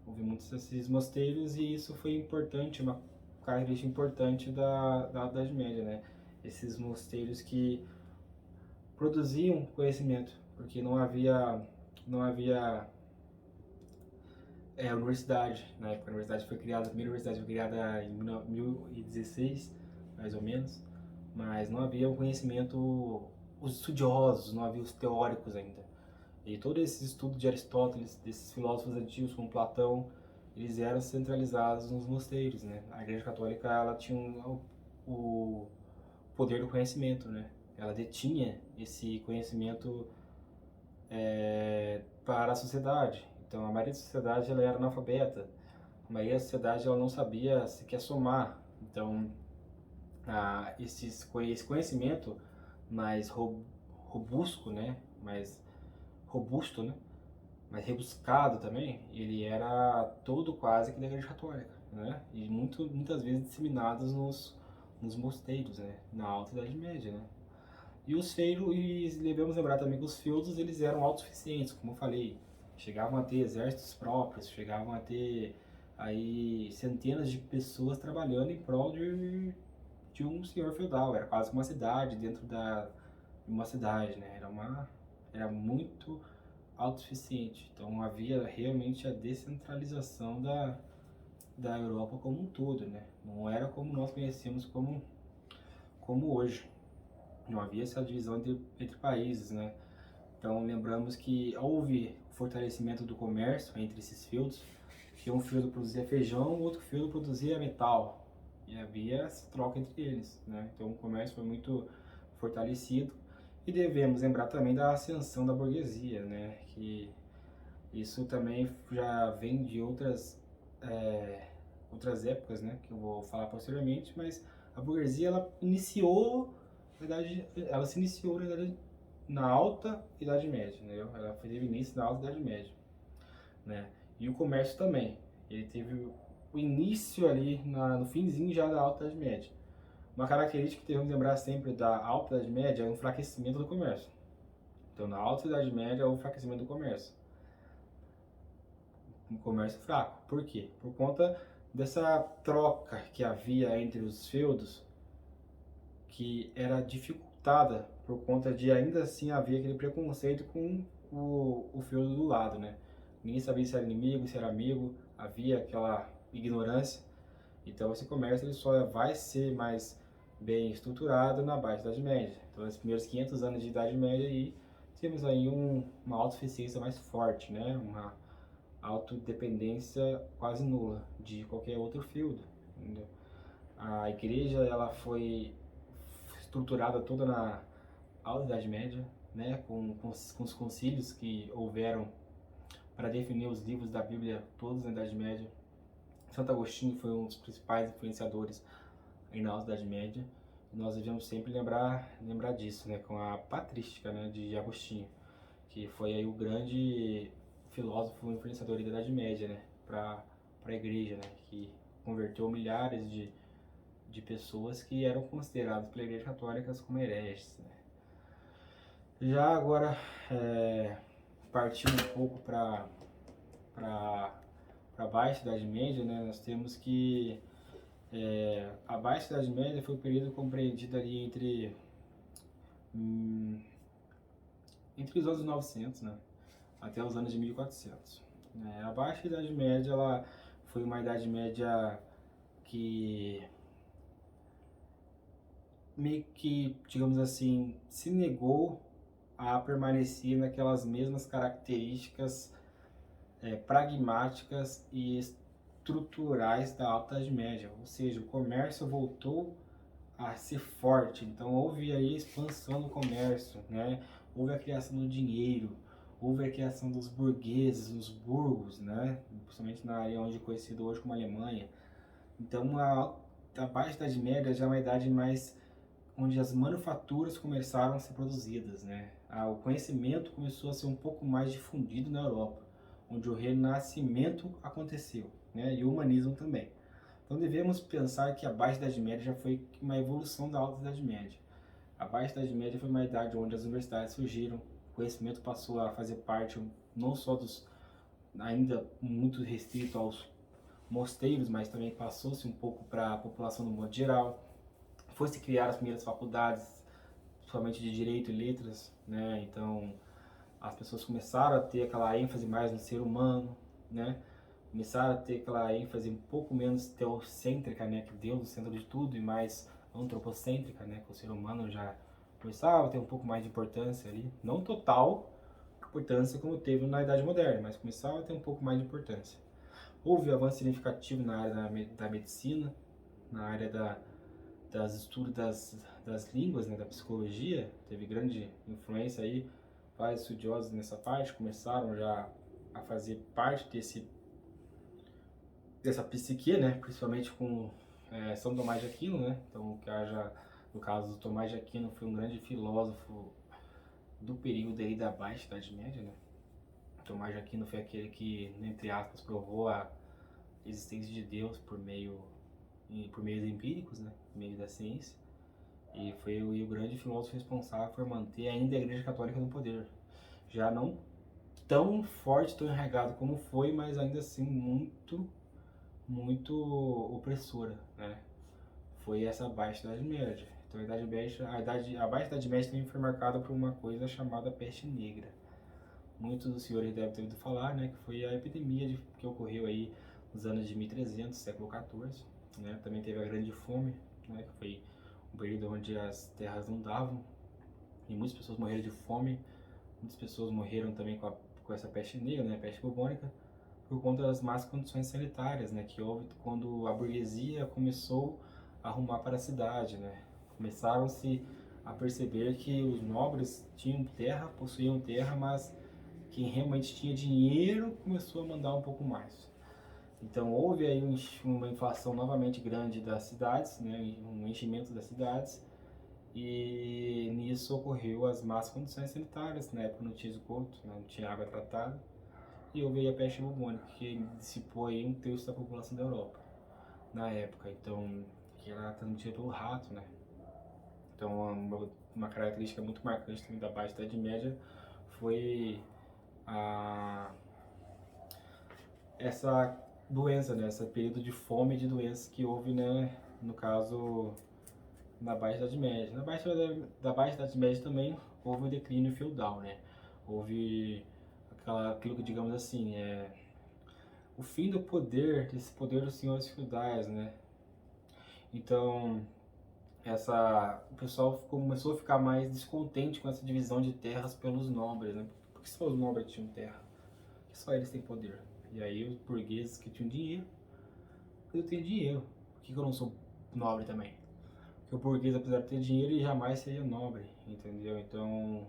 Houve muitos desses mosteiros e isso foi importante, uma característica importante da Alta Idade Média, né? Esses mosteiros que produziam conhecimento, porque não havia universidade. Na época a universidade foi criada, a primeira universidade foi criada em 1016, mais ou menos, mas não havia um conhecimento, os estudiosos, não havia os teóricos ainda. E todo esse estudo de Aristóteles, desses filósofos antigos como Platão, eles eram centralizados nos mosteiros, né? A Igreja Católica, ela tinha o poder do conhecimento, né? Ela detinha esse conhecimento para a sociedade. Então, a maioria da sociedade ela era analfabeta. A maioria da sociedade ela não sabia sequer somar. Então, esse conhecimento mais robusto, né? Mais robusto, né? Mais rebuscado também, ele era todo quase que da Igreja Católica, né? E muitas vezes disseminados nos mosteiros, né? Na Alta Idade Média, né? E devemos lembrar também que os feudos eles eram autossuficientes, como eu falei, chegavam a ter exércitos próprios, chegavam a ter aí centenas de pessoas trabalhando em prol de um senhor feudal, era quase uma cidade dentro de uma cidade, né? Era muito autossuficiente. Então havia realmente a descentralização da Europa como um todo, né? Não era como nós conhecemos como hoje. Não havia essa divisão entre países, né? Então lembramos que houve fortalecimento do comércio entre esses feudos, que um feudo produzia feijão, o outro feudo produzia metal, e havia essa troca entre eles, né? Então o comércio foi muito fortalecido. E devemos lembrar também da ascensão da burguesia, né? Que isso também já vem de outras épocas, né? Que eu vou falar posteriormente, mas a burguesia ela se iniciou na verdade, na Alta Idade Média, né? Ela teve início na Alta Idade Média, né? E o comércio também, ele teve o início ali no finzinho já da Alta Idade Média. Uma característica que devemos lembrar sempre da Alta Idade Média é o enfraquecimento do comércio. Então, na Alta Idade Média é o enfraquecimento do comércio. Um comércio fraco. Por quê? Por conta dessa troca que havia entre os feudos, que era dificultada por conta de ainda assim haver aquele preconceito com o feudo do lado, né? Ninguém sabia se era inimigo, se era amigo, havia aquela ignorância. Então esse comércio ele só vai ser mais bem estruturado na Baixa Idade Média. Então nos primeiros 500 anos de Idade Média aí temos aí uma autossuficiência mais forte, né? Uma autodependência quase nula de qualquer outro feudo. Entendeu? A igreja ela foi estruturada toda na Alta Idade Média, né? Com os concílios que houveram para definir os livros da Bíblia todos na Idade Média. Santo Agostinho foi um dos principais influenciadores aí na Alta Idade Média. E nós devemos sempre lembrar disso, né? Com a patrística, né? De Agostinho, que foi aí o grande filósofo influenciador da Idade Média, né? Para a igreja, né? Que converteu milhares de pessoas que eram consideradas pela Igreja Católica como hereges, né? Já agora, partindo um pouco para a Baixa Idade Média, né? Nós temos que a Baixa Idade Média foi o período compreendido ali entre os anos 900, né? Até os anos de 1400. A Baixa Idade Média ela foi uma Idade Média que meio que, digamos assim, se negou a permanecer naquelas mesmas características pragmáticas e estruturais da Alta Idade Média, ou seja, o comércio voltou a ser forte, então houve aí a expansão do comércio, né? Houve a criação do dinheiro, houve a criação dos burgueses, os burgos, né? Principalmente na área onde é conhecido hoje como Alemanha. Então a Baixa Idade Média já é uma idade mais onde as manufaturas começaram a ser produzidas, né? O conhecimento começou a ser um pouco mais difundido na Europa, onde o renascimento aconteceu, né? E o humanismo também. Então devemos pensar que a Baixa Idade Média já foi uma evolução da Alta Idade Média. A Baixa Idade Média foi uma idade onde as universidades surgiram, o conhecimento passou a fazer parte não só dos, ainda muito restrito aos mosteiros, mas também passou-se um pouco para a população no modo geral. Foi-se criar as primeiras faculdades, principalmente de Direito e Letras, né? Então as pessoas começaram a ter aquela ênfase mais no ser humano, né? Começaram a ter aquela ênfase um pouco menos teocêntrica, né? Que Deus é o centro de tudo, e mais antropocêntrica, né? Que o ser humano já começava a ter um pouco mais de importância ali, não total importância como teve na Idade Moderna, mas começava a ter um pouco mais de importância. Houve avanço significativo na área da medicina, na área das estudos das línguas, né, da psicologia, teve grande influência aí. Vários estudiosos nessa parte começaram já a fazer parte dessa psique, né, principalmente com São Tomás de Aquino, né. Então, que haja, no caso do Tomás de Aquino, foi um grande filósofo do período aí da Baixa Idade Média, né. Tomás de Aquino foi aquele que, entre aspas, provou a existência de Deus por meios empíricos, né, por meio da ciência. E foi o grande filósofo responsável por manter ainda a Igreja Católica no poder. Já não tão forte, tão enraizado como foi, mas ainda assim muito, muito opressora, né? Foi essa Baixa Idade Média. Então a Baixa Idade Média também foi marcada por uma coisa chamada peste negra. Muitos dos senhores devem ter ouvido falar, né? Que foi a epidemia que ocorreu aí nos anos de 1300, século XIV, né? Também teve a Grande Fome, né? Que foi um período onde as terras não davam e muitas pessoas morreram de fome. Muitas pessoas morreram também com essa peste negra, né, peste bubônica, por conta das más condições sanitárias, né, que houve quando a burguesia começou a arrumar para a cidade, né. Começaram-se a perceber que os nobres tinham terra, possuíam terra, mas quem realmente tinha dinheiro começou a mandar um pouco mais. Então houve aí uma inflação novamente grande das cidades, né, um enchimento das cidades, e nisso ocorreu as más condições sanitárias. Na época não tinha esgoto, não tinha água tratada, e houve a peste bubônica, que dissipou aí um terço da população da Europa na época. Então, que era transmitida pelo rato, né? Então, uma característica muito marcante também da Baixa Idade Média foi a, essa doença, né? Esse período de fome e de doença que houve, né? No caso, na Baixa Idade Média. Da Baixa Idade Média também houve o declínio feudal, né? Houve aquilo que, digamos assim, o fim do poder, desse poder dos senhores feudais, né? Então, o pessoal começou a ficar mais descontente com essa divisão de terras pelos nobres, né? Por que só os nobres tinham terra? Por que só eles têm poder? E aí os burgueses que tinham dinheiro, eu tenho dinheiro, por que eu não sou nobre também? Porque o burguês, apesar de ter dinheiro, ele jamais seria nobre, entendeu? Então,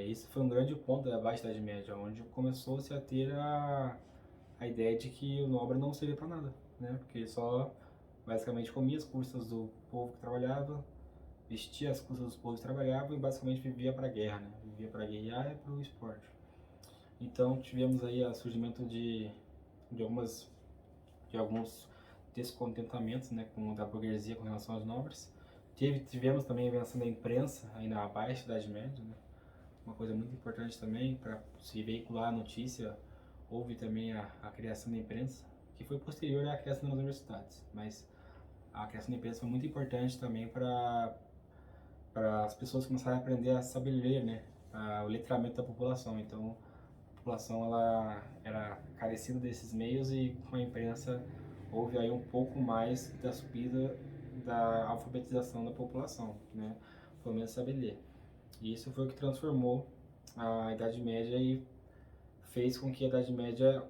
isso foi um grande ponto da Baixa Idade Média, onde começou-se a ter a ideia de que o nobre não servia para nada, né? Porque ele só basicamente comia as custas do povo que trabalhava, vestia as custas dos povos que trabalhavam e basicamente vivia para a guerra, né? Vivia para guerrear e para o esporte. Então tivemos aí o surgimento de algumas de alguns descontentamentos, né, da burguesia com relação aos nobres. Tivemos também a invenção da imprensa aí na Baixa Idade Média, né? Uma coisa muito importante também para se veicular a notícia. Houve também a criação da imprensa, que foi posterior à criação das universidades, mas a criação da imprensa foi muito importante também para as pessoas começarem a aprender a saber ler, né? O letramento da população. Então, a população ela era carecida desses meios e com a imprensa houve aí um pouco mais da subida da alfabetização da população, né? Pelo menos saber ler. E isso foi o que transformou a Idade Média e fez com que a Idade Média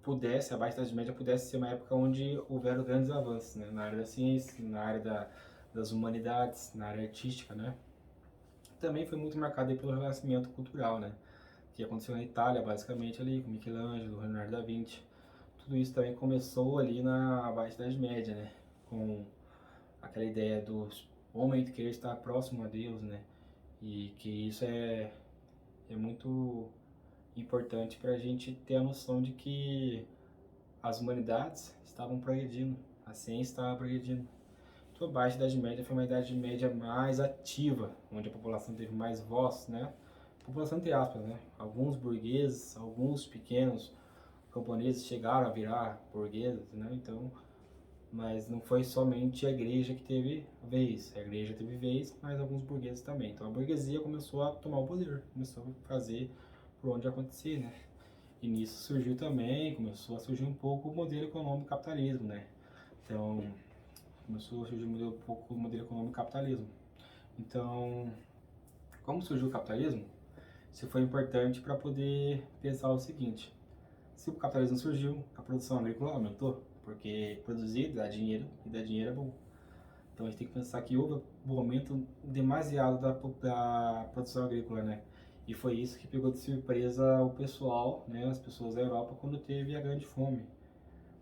pudesse, a Baixa Idade Média pudesse ser uma época onde houveram grandes avanços, né? Na área da ciência, na área das humanidades, na área artística, né? Também foi muito marcado aí pelo renascimento cultural, né? Que aconteceu na Itália, basicamente, ali, com Michelangelo, Leonardo da Vinci. Tudo isso também começou ali na Baixa Idade Média, né? Com aquela ideia do homem querer estar próximo a Deus, né? E que isso é muito importante para a gente ter a noção de que as humanidades estavam progredindo, a ciência estava progredindo. Então, a Baixa Idade Média foi uma Idade Média mais ativa, onde a população teve mais voz, né? População entre aspas, né? Alguns burgueses, alguns pequenos camponeses chegaram a virar burgueses, né? Então, mas não foi somente a igreja que teve vez, a igreja teve vez, mas alguns burgueses também. Então a burguesia começou a tomar o poder, começou a fazer por onde acontecer, né? E nisso surgiu também, começou a surgir um pouco o modelo econômico capitalismo, né? Então, começou a surgir um pouco o modelo econômico capitalismo. Então, como surgiu o capitalismo? Isso foi importante para poder pensar o seguinte: se o capitalismo surgiu, a produção agrícola aumentou, porque produzir dá dinheiro e dar dinheiro é bom. Então a gente tem que pensar que houve um aumento demasiado da produção agrícola, né? E foi isso que pegou de surpresa o pessoal, né, as pessoas da Europa, quando teve a grande fome.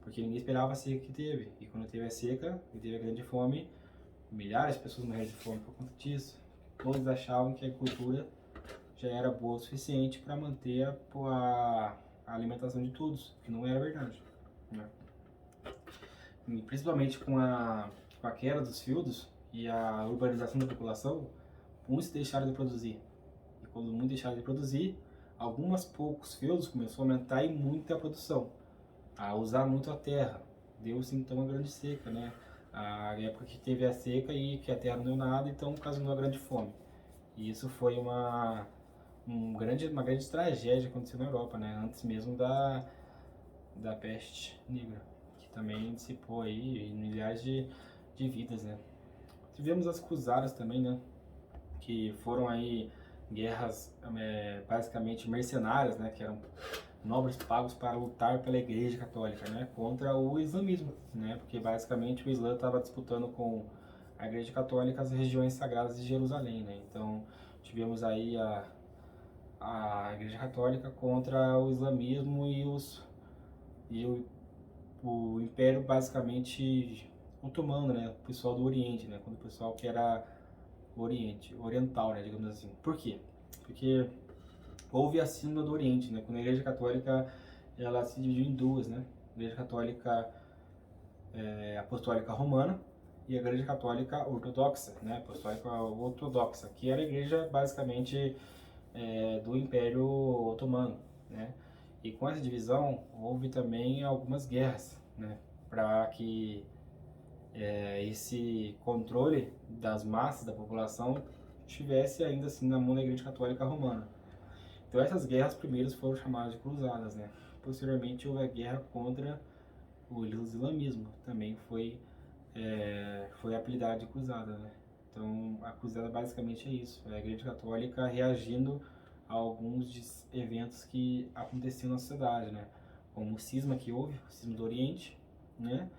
Porque ninguém esperava a seca que teve. E quando teve a seca e teve a grande fome, milhares de pessoas morreram de fome por conta disso. Todos achavam que a agricultura já era boa o suficiente para manter a alimentação de todos, que não era verdade, né? E principalmente com a queda dos feudos e a urbanização da população, muitos deixaram de produzir. E quando muitos deixaram de produzir, alguns poucos feudos começou a aumentar e muito a produção, a usar muito a terra. Deu-se então uma grande seca, né? A época que teve a seca e que a terra não deu nada, então ocasionou uma grande fome. E isso foi uma grande tragédia que aconteceu na Europa, né? Antes mesmo da peste negra, que também dissipou aí milhares de vidas, né? Tivemos as cruzadas também, né? Que foram aí guerras basicamente mercenárias, né? Que eram nobres pagos para lutar pela Igreja Católica, né? Contra o islamismo, né? Porque basicamente o Islã estava disputando com a Igreja Católica as regiões sagradas de Jerusalém, né? Então tivemos aí a Igreja Católica contra o islamismo e o Império basicamente otomano, né? O pessoal do Oriente, né? Quando o pessoal que era oriental, né? Digamos assim. Por quê? Porque houve a Sínoda do Oriente, né? Quando a Igreja Católica ela se dividiu em duas, né? A Igreja Católica Apostólica Romana e a Igreja Católica Ortodoxa, né? Apostólica Ortodoxa, que era a igreja basicamente do Império Otomano, né? E com essa divisão houve também algumas guerras, né? Para que esse controle das massas da população estivesse ainda assim na mão da Igreja Católica Romana. Então essas guerras primeiras foram chamadas de cruzadas, né? Posteriormente houve a guerra contra o islamismo, também foi apelidada de cruzada, né? Então a cruzada basicamente é isso, é a Igreja Católica reagindo a alguns eventos que aconteciam na sociedade, né? Como o cisma que houve, o cisma do Oriente, né?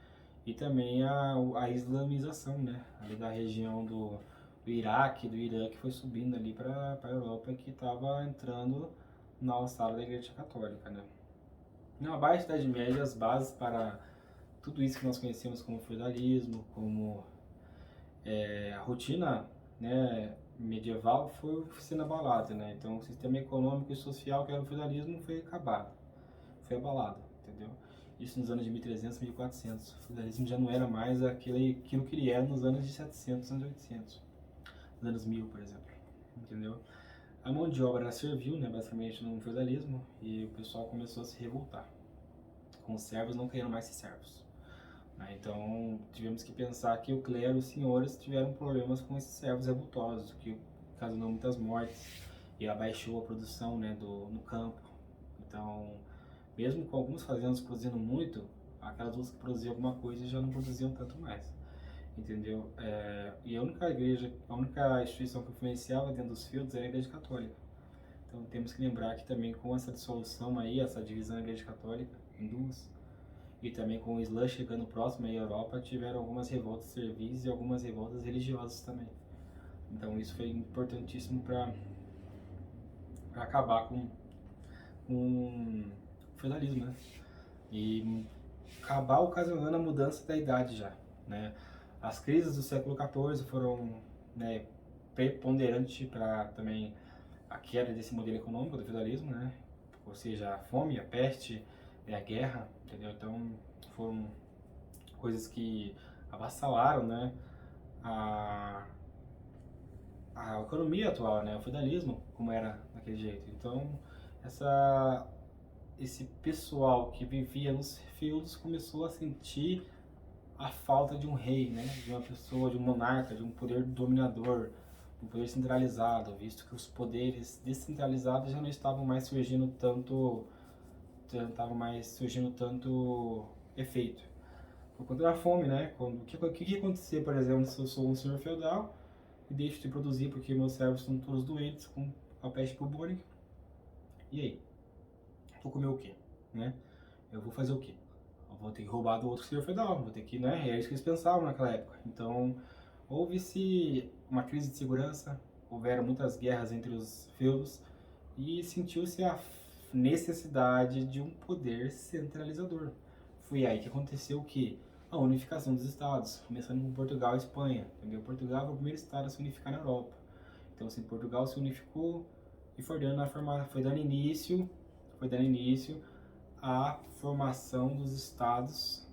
E também a islamização, né? Ali da região do Iraque, do Irã, que foi subindo ali para a Europa, que estava entrando na alçada da Igreja Católica, né? Na Baixa Idade Média, as bases para tudo isso que nós conhecemos como feudalismo, como a rotina, né, medieval foi sendo abalada, né? Então o sistema econômico e social que era o feudalismo foi acabado, foi abalado, entendeu? Isso nos anos de 1300, 1400. O feudalismo já não era mais aquilo que ele era nos anos de 700, anos 800, nos anos 1000, por exemplo, entendeu? A mão de obra serviu, né, basicamente no feudalismo, e o pessoal começou a se revoltar, com os servos não querendo mais ser servos. Então, tivemos que pensar que o clero e os senhores tiveram problemas com esses servos revoltosos, que ocasionou muitas mortes e abaixou a produção, né, no campo. Então, mesmo com algumas fazendas produzindo muito, aquelas outras que produziam alguma coisa já não produziam tanto mais, entendeu? E a única instituição que influenciava dentro dos feudos era a Igreja Católica. Então temos que lembrar que também com essa dissolução aí, essa divisão da Igreja Católica em duas, e também com o Islã chegando próximo aí à Europa, tiveram algumas revoltas servis e algumas revoltas religiosas também. Então isso foi importantíssimo para acabar com o feudalismo, né? E acabar ocasionando a mudança da idade já, né? As crises do século XIV foram, né, preponderantes para também a queda desse modelo econômico do feudalismo, né? Ou seja, a fome, a peste, a guerra, entendeu? Então foram coisas que avassalaram, né, a, a economia atual, né, o feudalismo, como era daquele jeito. Então esse pessoal que vivia nos feudos começou a sentir a falta de um rei, né, de uma pessoa, de um monarca, de um poder dominador, um poder centralizado, visto que os poderes descentralizados já não estavam mais surgindo tanto efeito. Por conta da fome, né? O que ia acontecer, por exemplo, se eu sou um senhor feudal e deixo de produzir porque meus servos estão todos doentes com a peste bubônica? E aí? Vou comer o quê? Né? Eu vou fazer o quê? Eu vou ter que roubar do outro senhor feudal, vou ter que, né? É isso que eles pensavam naquela época. Então, houve-se uma crise de segurança, houveram muitas guerras entre os feudos e sentiu-se a necessidade de um poder centralizador. Foi aí que aconteceu o quê? A unificação dos estados, começando com Portugal e Espanha, entendeu? Portugal foi o primeiro estado a se unificar na Europa. Então, assim, Portugal se unificou e foi dando início à formação dos estados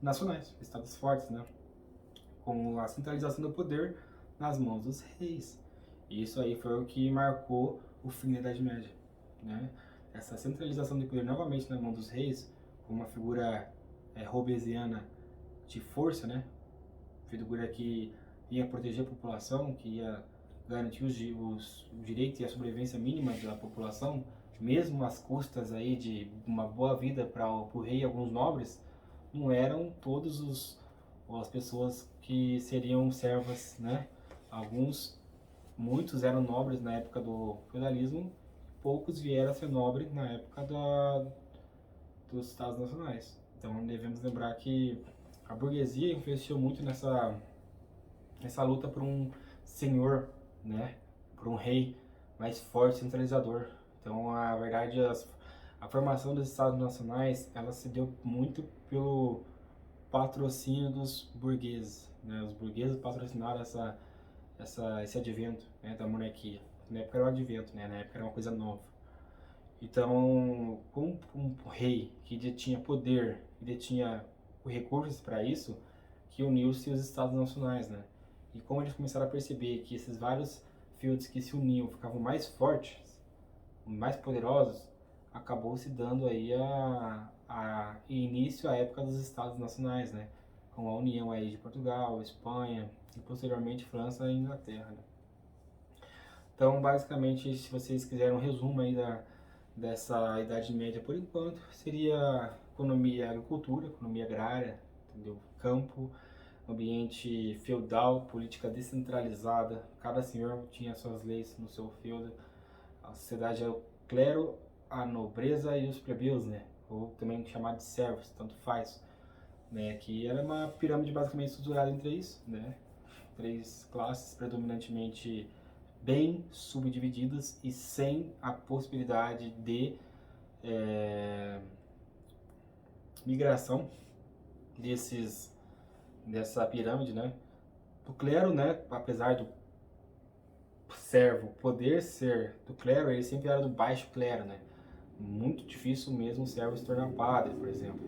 nacionais, estados fortes, né? Com a centralização do poder nas mãos dos reis. E isso aí foi o que marcou o fim da Idade Média, né? Essa centralização do poder novamente na mão dos reis, com uma figura robesiana de força, né? Figura que ia proteger a população, que ia garantir o direito e a sobrevivência mínima da população, mesmo às custas aí de uma boa vida para o rei e alguns nobres, não eram todos as pessoas que seriam servas, né? Muitos eram nobres na época do feudalismo, poucos vieram a ser nobres na época dos Estados Nacionais. Então devemos lembrar que a burguesia influenciou muito nessa luta por um senhor, né? Por um rei mais forte, centralizador. Então, a verdade, a formação dos Estados Nacionais, ela se deu muito pelo patrocínio dos burgueses, né? Os burgueses patrocinaram esse advento, né, da monarquia. Na época era o advento, né? Na época era uma coisa nova. Então, com um rei que detinha poder e detinha recursos para isso, que uniu-se os Estados Nacionais, né? E como eles começaram a perceber que esses vários feudos que se uniam ficavam mais fortes, mais poderosos, acabou se dando aí a início à época dos Estados Nacionais, né? Com a união aí de Portugal, Espanha e posteriormente França e Inglaterra, né? Então, basicamente, se vocês quiserem um resumo aí dessa Idade Média por enquanto, seria economia, agricultura, economia agrária, entendeu? Campo, ambiente feudal, política descentralizada, cada senhor tinha suas leis no seu feudo, a sociedade é o clero, a nobreza e os plebeus, né? Ou também chamado de servos, tanto faz, né? Que era uma pirâmide basicamente estruturada em três, né? Três classes predominantemente bem subdivididas e sem a possibilidade de migração dessa pirâmide, né? Do clero, né? Apesar do servo poder ser do clero, ele sempre era do baixo clero, né? Muito difícil mesmo o servo se tornar padre, por exemplo,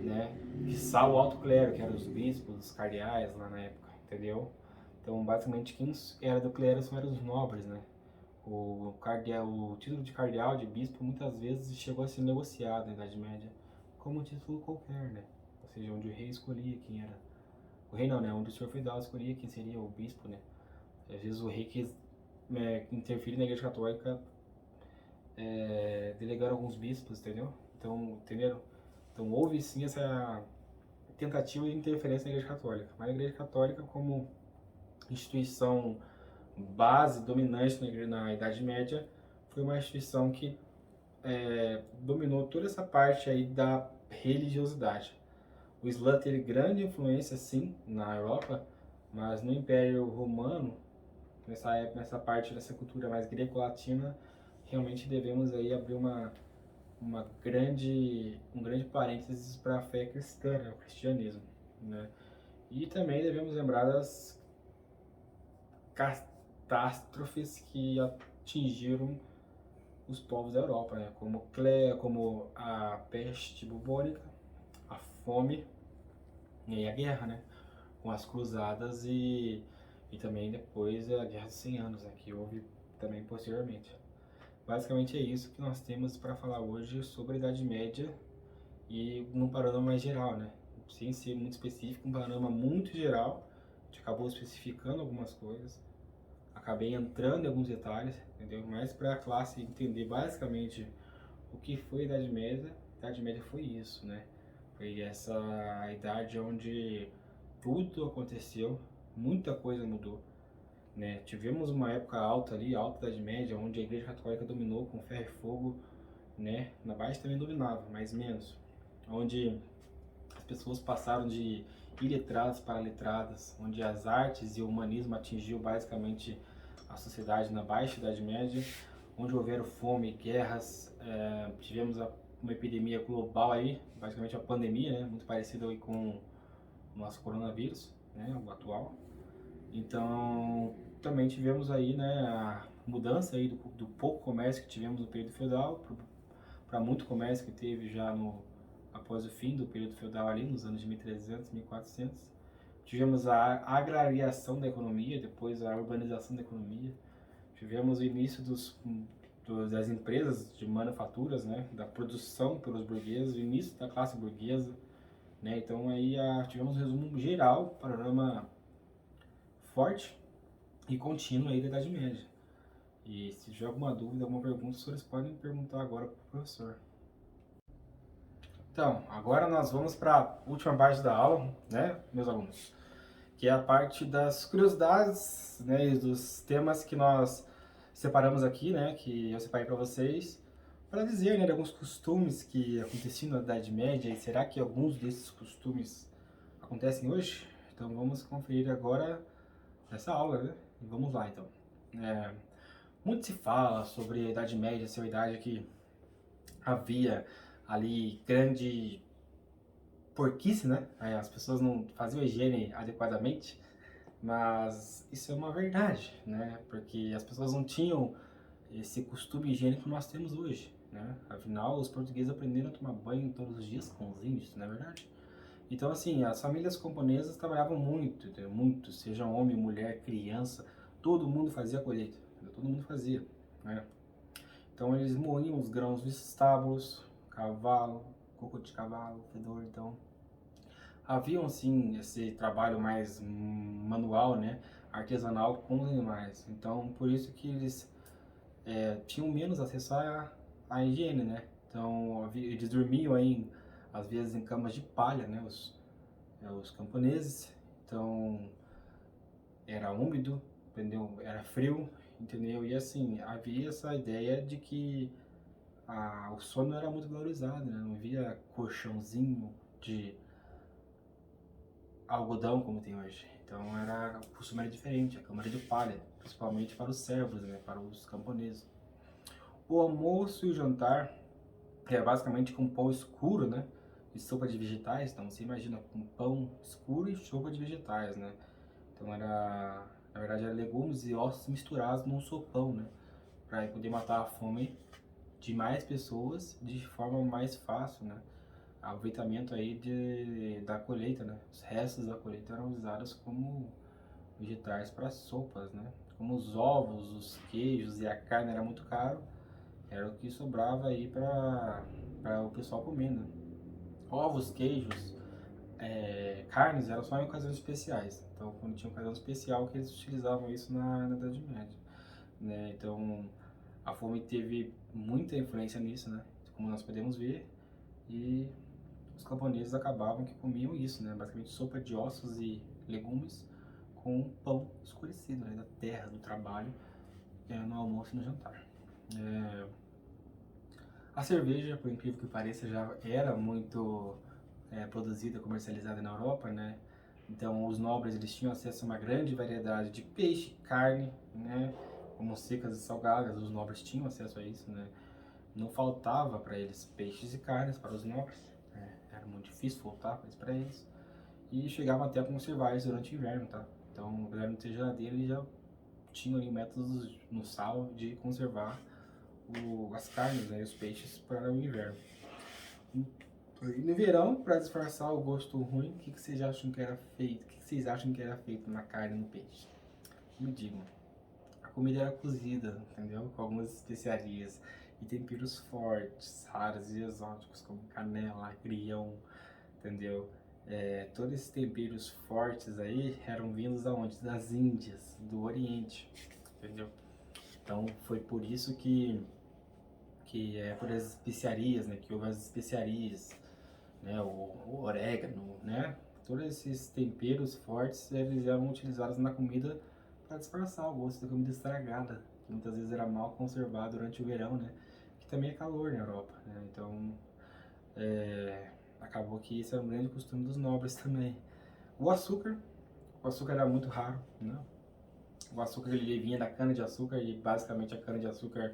né? Quiçá o alto clero, que eram os bispos, os cardeais lá na época, entendeu? Então, basicamente, quem era do clero são eram os nobres, né? O título de cardeal, de bispo, muitas vezes chegou a ser negociado na Idade Média como um título qualquer, né? Ou seja, onde o rei escolhia quem era. O rei não, né? Onde o senhor feudal escolhia quem seria o bispo, né? Às vezes o rei quis interferir na Igreja Católica, delegando alguns bispos, entendeu? Então, entenderam? Então, houve sim essa tentativa de interferência na Igreja Católica. Mas a Igreja Católica, como instituição base dominante na Idade Média, foi uma instituição que dominou toda essa parte aí da religiosidade. O Islã teve grande influência, sim, na Europa, mas no Império Romano, nessa época, nessa parte dessa cultura mais greco-latina, realmente devemos aí abrir um grande parênteses para a fé cristã, né, o cristianismo, né? E também devemos lembrar das catástrofes que atingiram os povos da Europa, né? Como a peste bubônica, a fome e a guerra, né? Com as cruzadas e também depois a Guerra dos 100 Anos, né? Que houve também posteriormente. Basicamente é isso que nós temos para falar hoje sobre a Idade Média e num panorama mais geral, né? Sem ser muito específico, um panorama muito geral. A gente acabou especificando algumas coisas, acabei entrando em alguns detalhes, entendeu? Mas para a classe entender basicamente o que foi a Idade Média. A Idade Média foi isso, né? Foi essa idade onde tudo aconteceu, muita coisa mudou, né? Tivemos uma época alta ali, alta Idade Média, onde a Igreja Católica dominou com ferro e fogo, né? Na Baixa também dominava, mas menos. Onde as pessoas passaram de iletradas para letradas, onde as artes e o humanismo atingiu basicamente a sociedade na Baixa Idade Média, onde houveram fome, guerras, tivemos uma epidemia global aí, basicamente a pandemia, né? Muito parecida aí com o nosso coronavírus, né? O atual. Então, também tivemos aí, né, a mudança aí do pouco comércio que tivemos no período feudal para muito comércio que teve já após o fim do período feudal ali, nos anos de 1300, 1400. Tivemos a agrariação da economia, depois a urbanização da economia. Tivemos o início das empresas de manufaturas, né, da produção pelos burgueses, o início da classe burguesa, né. Então aí tivemos um resumo geral, panorama forte e contínuo aí da Idade Média. E se tiver alguma dúvida, alguma pergunta, os senhores podem perguntar agora para o professor. Então, agora nós vamos para a última parte da aula, né, meus alunos, que é a parte das curiosidades, né, e dos temas que nós separamos aqui, né, que eu separei para vocês, para dizer, né, de alguns costumes que aconteciam na Idade Média e será que alguns desses costumes acontecem hoje? Então vamos conferir agora essa aula, né? E vamos lá, então. Muito se fala sobre a Idade Média ser uma idade que havia ali grande porquice, né? As pessoas não faziam higiene adequadamente, mas isso é uma verdade, né? Porque as pessoas não tinham esse costume higiênico que nós temos hoje, né? Afinal, os portugueses aprenderam a tomar banho todos os dias com os índios, não é verdade? Então, assim, as famílias camponesas trabalhavam muito, muito, seja homem, mulher, criança, todo mundo fazia colheita, todo mundo fazia, né? Então, eles moíam os grãos nos estábulos, cavalo, cocô de cavalo, fedor, então haviam sim esse trabalho mais manual, né, artesanal com os animais. Então, por isso que eles tinham menos acesso à higiene, né? Então, eles dormiam aí, às vezes, em camas de palha, né, os camponeses. Então, era úmido, entendeu? Era frio, entendeu? E assim, havia essa ideia de que o sono não era muito valorizado, né? Não havia colchãozinho de algodão como tem hoje. Então o costume era diferente, a cama era de palha, principalmente para os servos, né, para os camponeses. O almoço e o jantar era basicamente com pão escuro, né, e sopa de vegetais. Então você imagina com pão escuro e sopa de vegetais, né. Então na verdade era legumes e ossos misturados num sopão, né, para poder matar a fome de mais pessoas de forma mais fácil, né. Aproveitamento aí da colheita, né? Os restos da colheita eram usados como vegetais para sopas, né? Como os ovos, os queijos e a carne era muito caro, era o que sobrava aí para o pessoal comer, né? Ovos, queijos, carnes eram só em ocasiões especiais. Então, quando tinha ocasião especial, que eles utilizavam isso na Idade Média, né? Então, a fome teve muita influência nisso, né? Como nós podemos ver, e os camponeses acabavam que comiam isso, né? Basicamente sopa de ossos e legumes com pão escurecido, né, da terra, do trabalho, no almoço e no jantar. A cerveja, por incrível que pareça, já era muito produzida, comercializada na Europa, né? Então os nobres eles tinham acesso a uma grande variedade de peixe, carne, né? Como secas e salgadas, os nobres tinham acesso a isso, né? Não faltava para eles peixes e carnes para os nobres, né? Era muito difícil faltar isso para eles. E chegavam até a conservar isso durante o inverno, tá? Então, apesar de não ter geladeira, eles já tinham ali métodos no sal de conservar as carnes, né, e os peixes para o inverno. E no verão, para disfarçar o gosto ruim, o que vocês acham que era feito? O que vocês acham que era feito na carne e no peixe? Me digam. A comida era cozida, entendeu? Com algumas especiarias e temperos fortes, raros e exóticos, como canela, agrião, entendeu? Todos esses temperos fortes aí eram vindos aonde? Das Índias, do Oriente, entendeu? Então foi por isso que é por as especiarias, né? Que houve as especiarias, né? O orégano, né? Todos esses temperos fortes eles eram utilizados na comida para disfarçar o gosto da comida estragada, que muitas vezes era mal conservada durante o verão, né? Que também é calor na Europa, né? Então acabou que isso era um grande costume dos nobres também. O açúcar, o açúcar era muito raro, né? O açúcar ele vinha da cana de açúcar e basicamente a cana de açúcar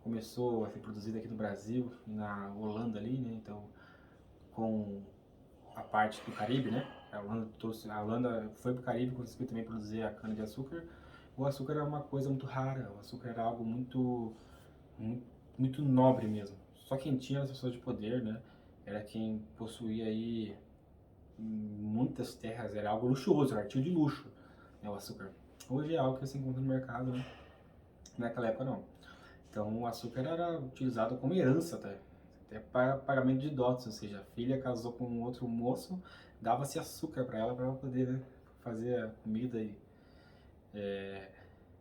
começou a ser produzida aqui no Brasil, na Holanda ali, né? Então, com a parte do Caribe, né? A Holanda foi para o Caribe e conseguiu também produzir a cana de açúcar. O açúcar era uma coisa muito rara, o açúcar era algo muito, muito nobre mesmo. Só quem tinha as pessoas de poder, né? Era quem possuía aí muitas terras, era algo luxuoso, era artigo de luxo, né, o açúcar. Hoje é algo que você encontra no mercado, né? Naquela época não. Então o açúcar era utilizado como herança até para pagamento de dotes, ou seja, a filha casou com um outro moço, dava-se açúcar para ela poder, né, fazer a comida e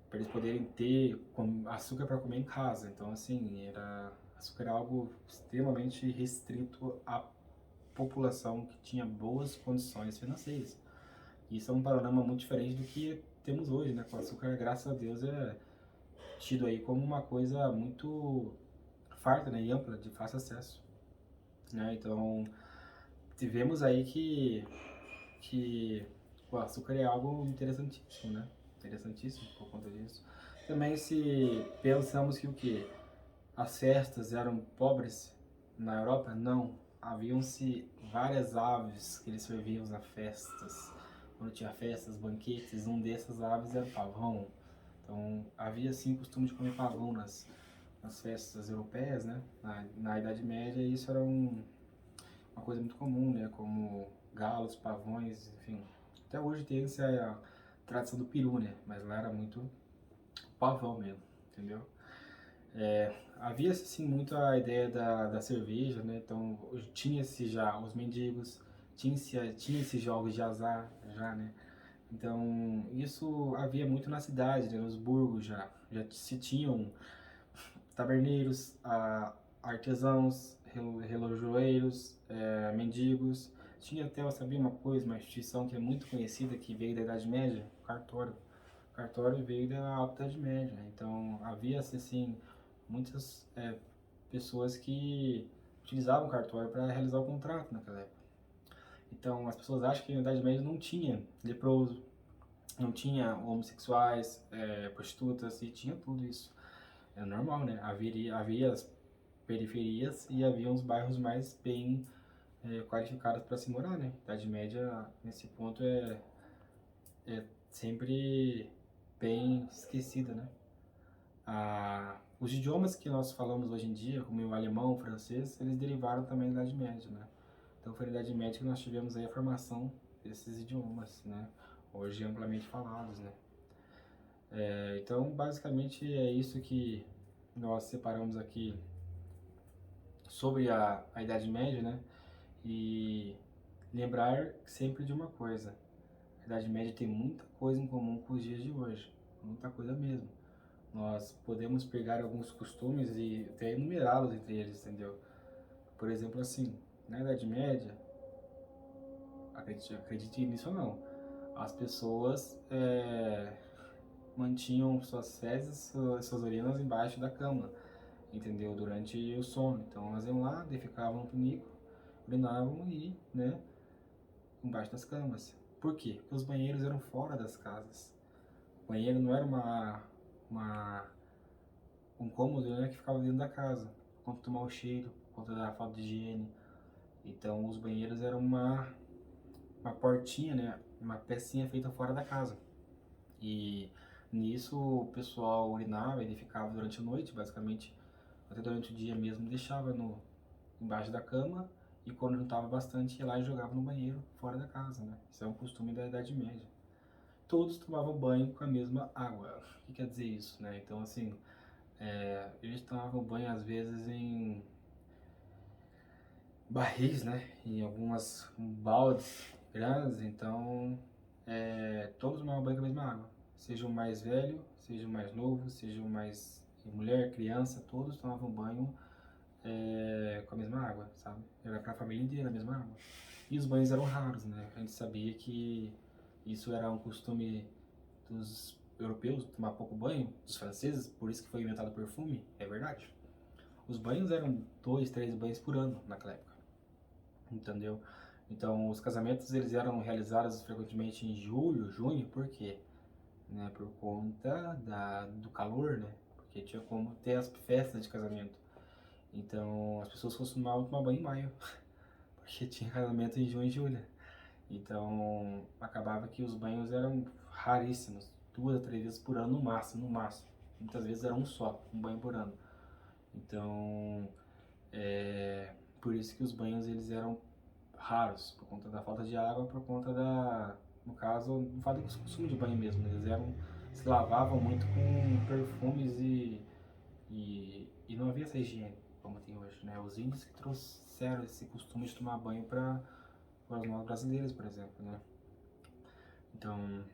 para eles poderem ter açúcar para comer em casa. Então assim, açúcar era algo extremamente restrito à população que tinha boas condições financeiras. Isso é um panorama muito diferente do que temos hoje, né? Com o açúcar, graças a Deus, é tido aí como uma coisa muito farta, né, e ampla, de fácil acesso, né? Então, tivemos aí que o açúcar é algo interessantíssimo, né? Interessantíssimo por conta disso. Também se pensamos que o que as festas eram pobres na Europa, não. Haviam-se várias aves que eles serviam nas festas. Quando tinha festas, banquetes, um dessas aves era o pavão. Então, havia sim costume de comer pavão nas festas europeias, né? Na Idade Média, isso era uma coisa muito comum, né? Como galos, pavões, enfim. Até hoje tem essa tradição do peru, né? Mas lá era muito pavão mesmo, entendeu? Havia sim muito a ideia da cerveja, né? Então tinha-se já os mendigos, tinha-se jogos de azar já, né? Então isso havia muito na cidade, né? Nos burgos já se tinham taberneiros, artesãos, relojoeiros, mendigos. Tinha até, eu sabia uma coisa, uma instituição que é muito conhecida, que veio da Idade Média, o cartório. O cartório veio da Alta Idade Média. Então havia, assim, muitas pessoas que utilizavam o cartório para realizar o contrato naquela época. Então as pessoas acham que na Idade Média não tinha leproso, não tinha homossexuais, prostitutas, e tinha tudo isso. É normal, né? Havia as periferias e havia os bairros mais bem qualificados para se morar, né? A Idade Média, nesse ponto, é sempre bem esquecida, né? Os idiomas que nós falamos hoje em dia, como o alemão, o francês, eles derivaram também da Idade Média, né? Então foi na Idade Média que nós tivemos aí a formação desses idiomas, né? Hoje amplamente falados, né? Então, basicamente é isso que nós separamos aqui sobre a Idade Média, né? E lembrar sempre de uma coisa: a Idade Média tem muita coisa em comum com os dias de hoje, muita coisa mesmo. Nós podemos pegar alguns costumes e até enumerá-los entre eles, entendeu? Por exemplo, assim, na Idade Média, acredite nisso ou não, as pessoas mantinham suas fezes, suas urinas embaixo da cama, entendeu? Durante o sono. Então elas iam lá, defecavam no pinico, urinavam e, né, embaixo das camas. Por quê? Porque os banheiros eram fora das casas. O banheiro não era um cômodo, né, que ficava dentro da casa, por conta do mau cheiro, por conta da falta de higiene. Então os banheiros eram uma portinha, né, uma pecinha feita fora da casa. E nisso o pessoal urinava, ele ficava durante a noite, basicamente, até durante o dia mesmo, deixava embaixo da cama e quando juntava bastante ia lá e jogava no banheiro fora da casa, né? Isso é um costume da Idade Média. Todos tomavam banho com a mesma água. O que quer dizer isso, né? Então, assim, eles tomavam banho às vezes em barris, né? Em algumas baldes grandes, então todos tomavam banho com a mesma água. Seja o mais velho, seja o mais novo, seja o mais mulher, criança, todos tomavam banho com a mesma água, sabe? Era para a família inteira a mesma água. E os banhos eram raros, né? A gente sabia que isso era um costume dos europeus, tomar pouco banho, dos franceses, por isso que foi inventado o perfume, é verdade. Os banhos eram 2, 3 banhos por ano naquela época, entendeu? Então os casamentos eles eram realizados frequentemente em julho, junho, por quê? Né? Por conta do calor, né? Porque tinha como ter as festas de casamento. Então as pessoas costumavam tomar banho em maio, porque tinha casamento em junho e julho. Então acabava que os banhos eram raríssimos, 2 a 3 vezes por ano no máximo, no máximo. Muitas vezes era um só, um banho por ano. Então por isso que os banhos eles eram raros, por conta da falta de água, por conta no caso, do fato do consumo de banho mesmo. Se lavavam muito com perfumes e não havia essa higiene como tem hoje, né? Os índios que trouxeram esse costume de tomar banho para nós brasileiros, por exemplo, né? Então,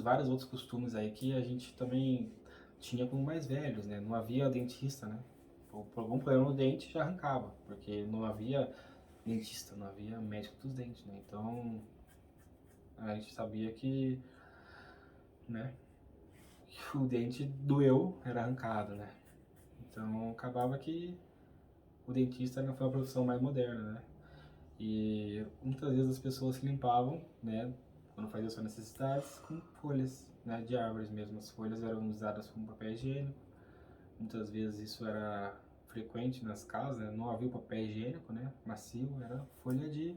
vários outros costumes aí que a gente também tinha com mais velhos, né? Não havia dentista, né? Por algum problema no dente já arrancava, porque não havia dentista, não havia médico dos dentes, né? Então, a gente sabia né, que o dente doeu, era arrancado, né? Então, acabava que o dentista não foi a profissão mais moderna, né? E muitas vezes as pessoas se limpavam, né, quando faziam suas necessidades, com folhas, né, de árvores mesmo. As folhas eram usadas como papel higiênico. Muitas vezes isso era frequente nas casas, né? Não havia o papel higiênico, né, macio, era folha de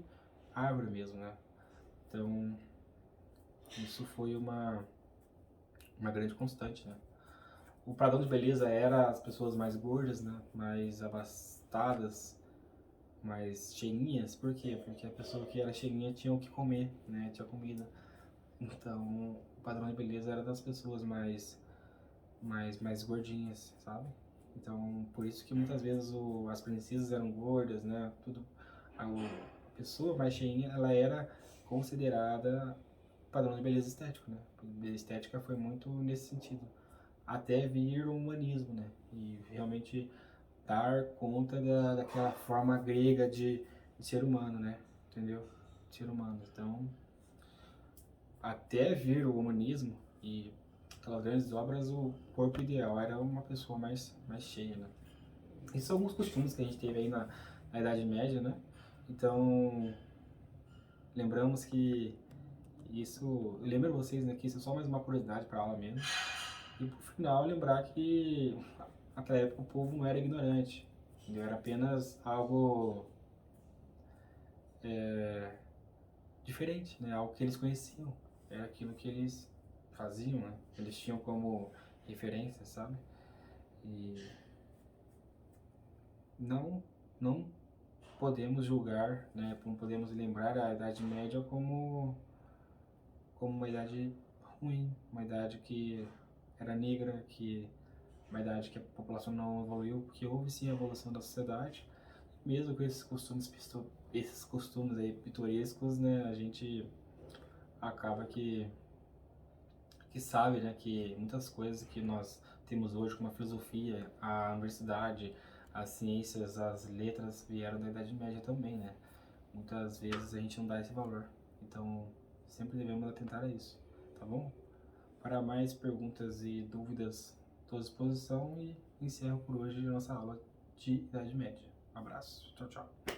árvore mesmo, né? Então, isso foi uma grande constante, né? O padrão de beleza era as pessoas mais gordas, né, mais abastadas, mais cheinhas. Por quê? Porque a pessoa que era cheinha tinha o que comer, né? Tinha comida. Então, o padrão de beleza era das pessoas mais gordinhas, sabe? Então, por isso que muitas vezes as princesas eram gordas, né? A pessoa mais cheinha, ela era considerada padrão de beleza estético, né? A beleza estética foi muito nesse sentido. Até vir o humanismo, né? E realmente dar conta daquela forma grega de ser humano, né? Entendeu? Ser humano. Então, até vir o humanismo e aquelas grandes obras, o corpo ideal era uma pessoa mais cheia, né? Esses são alguns costumes que a gente teve aí na Idade Média, né? Então, lembramos que isso... Eu lembro vocês, né, que isso é só mais uma curiosidade para a aula mesmo. E, por final, lembrar que naquela época o povo não era ignorante, entendeu? Era apenas algo diferente, né? Algo que eles conheciam, era aquilo que eles faziam, né? Eles tinham como referência, sabe? E não não podemos julgar, né? Não podemos lembrar a Idade Média como uma idade ruim, uma idade que era negra, uma idade que a população não evoluiu, porque houve sim a evolução da sociedade, mesmo com esses costumes aí pitorescos, né? A gente acaba que sabe, né, que muitas coisas que nós temos hoje, como a filosofia, a universidade, as ciências, as letras vieram da Idade Média também, né? Muitas vezes a gente não dá esse valor. Então, Sempre devemos atentar a isso, tá bom? Para mais perguntas e dúvidas, estou à disposição e encerro por hoje a nossa aula de Idade Média. Um abraço. Tchau, tchau.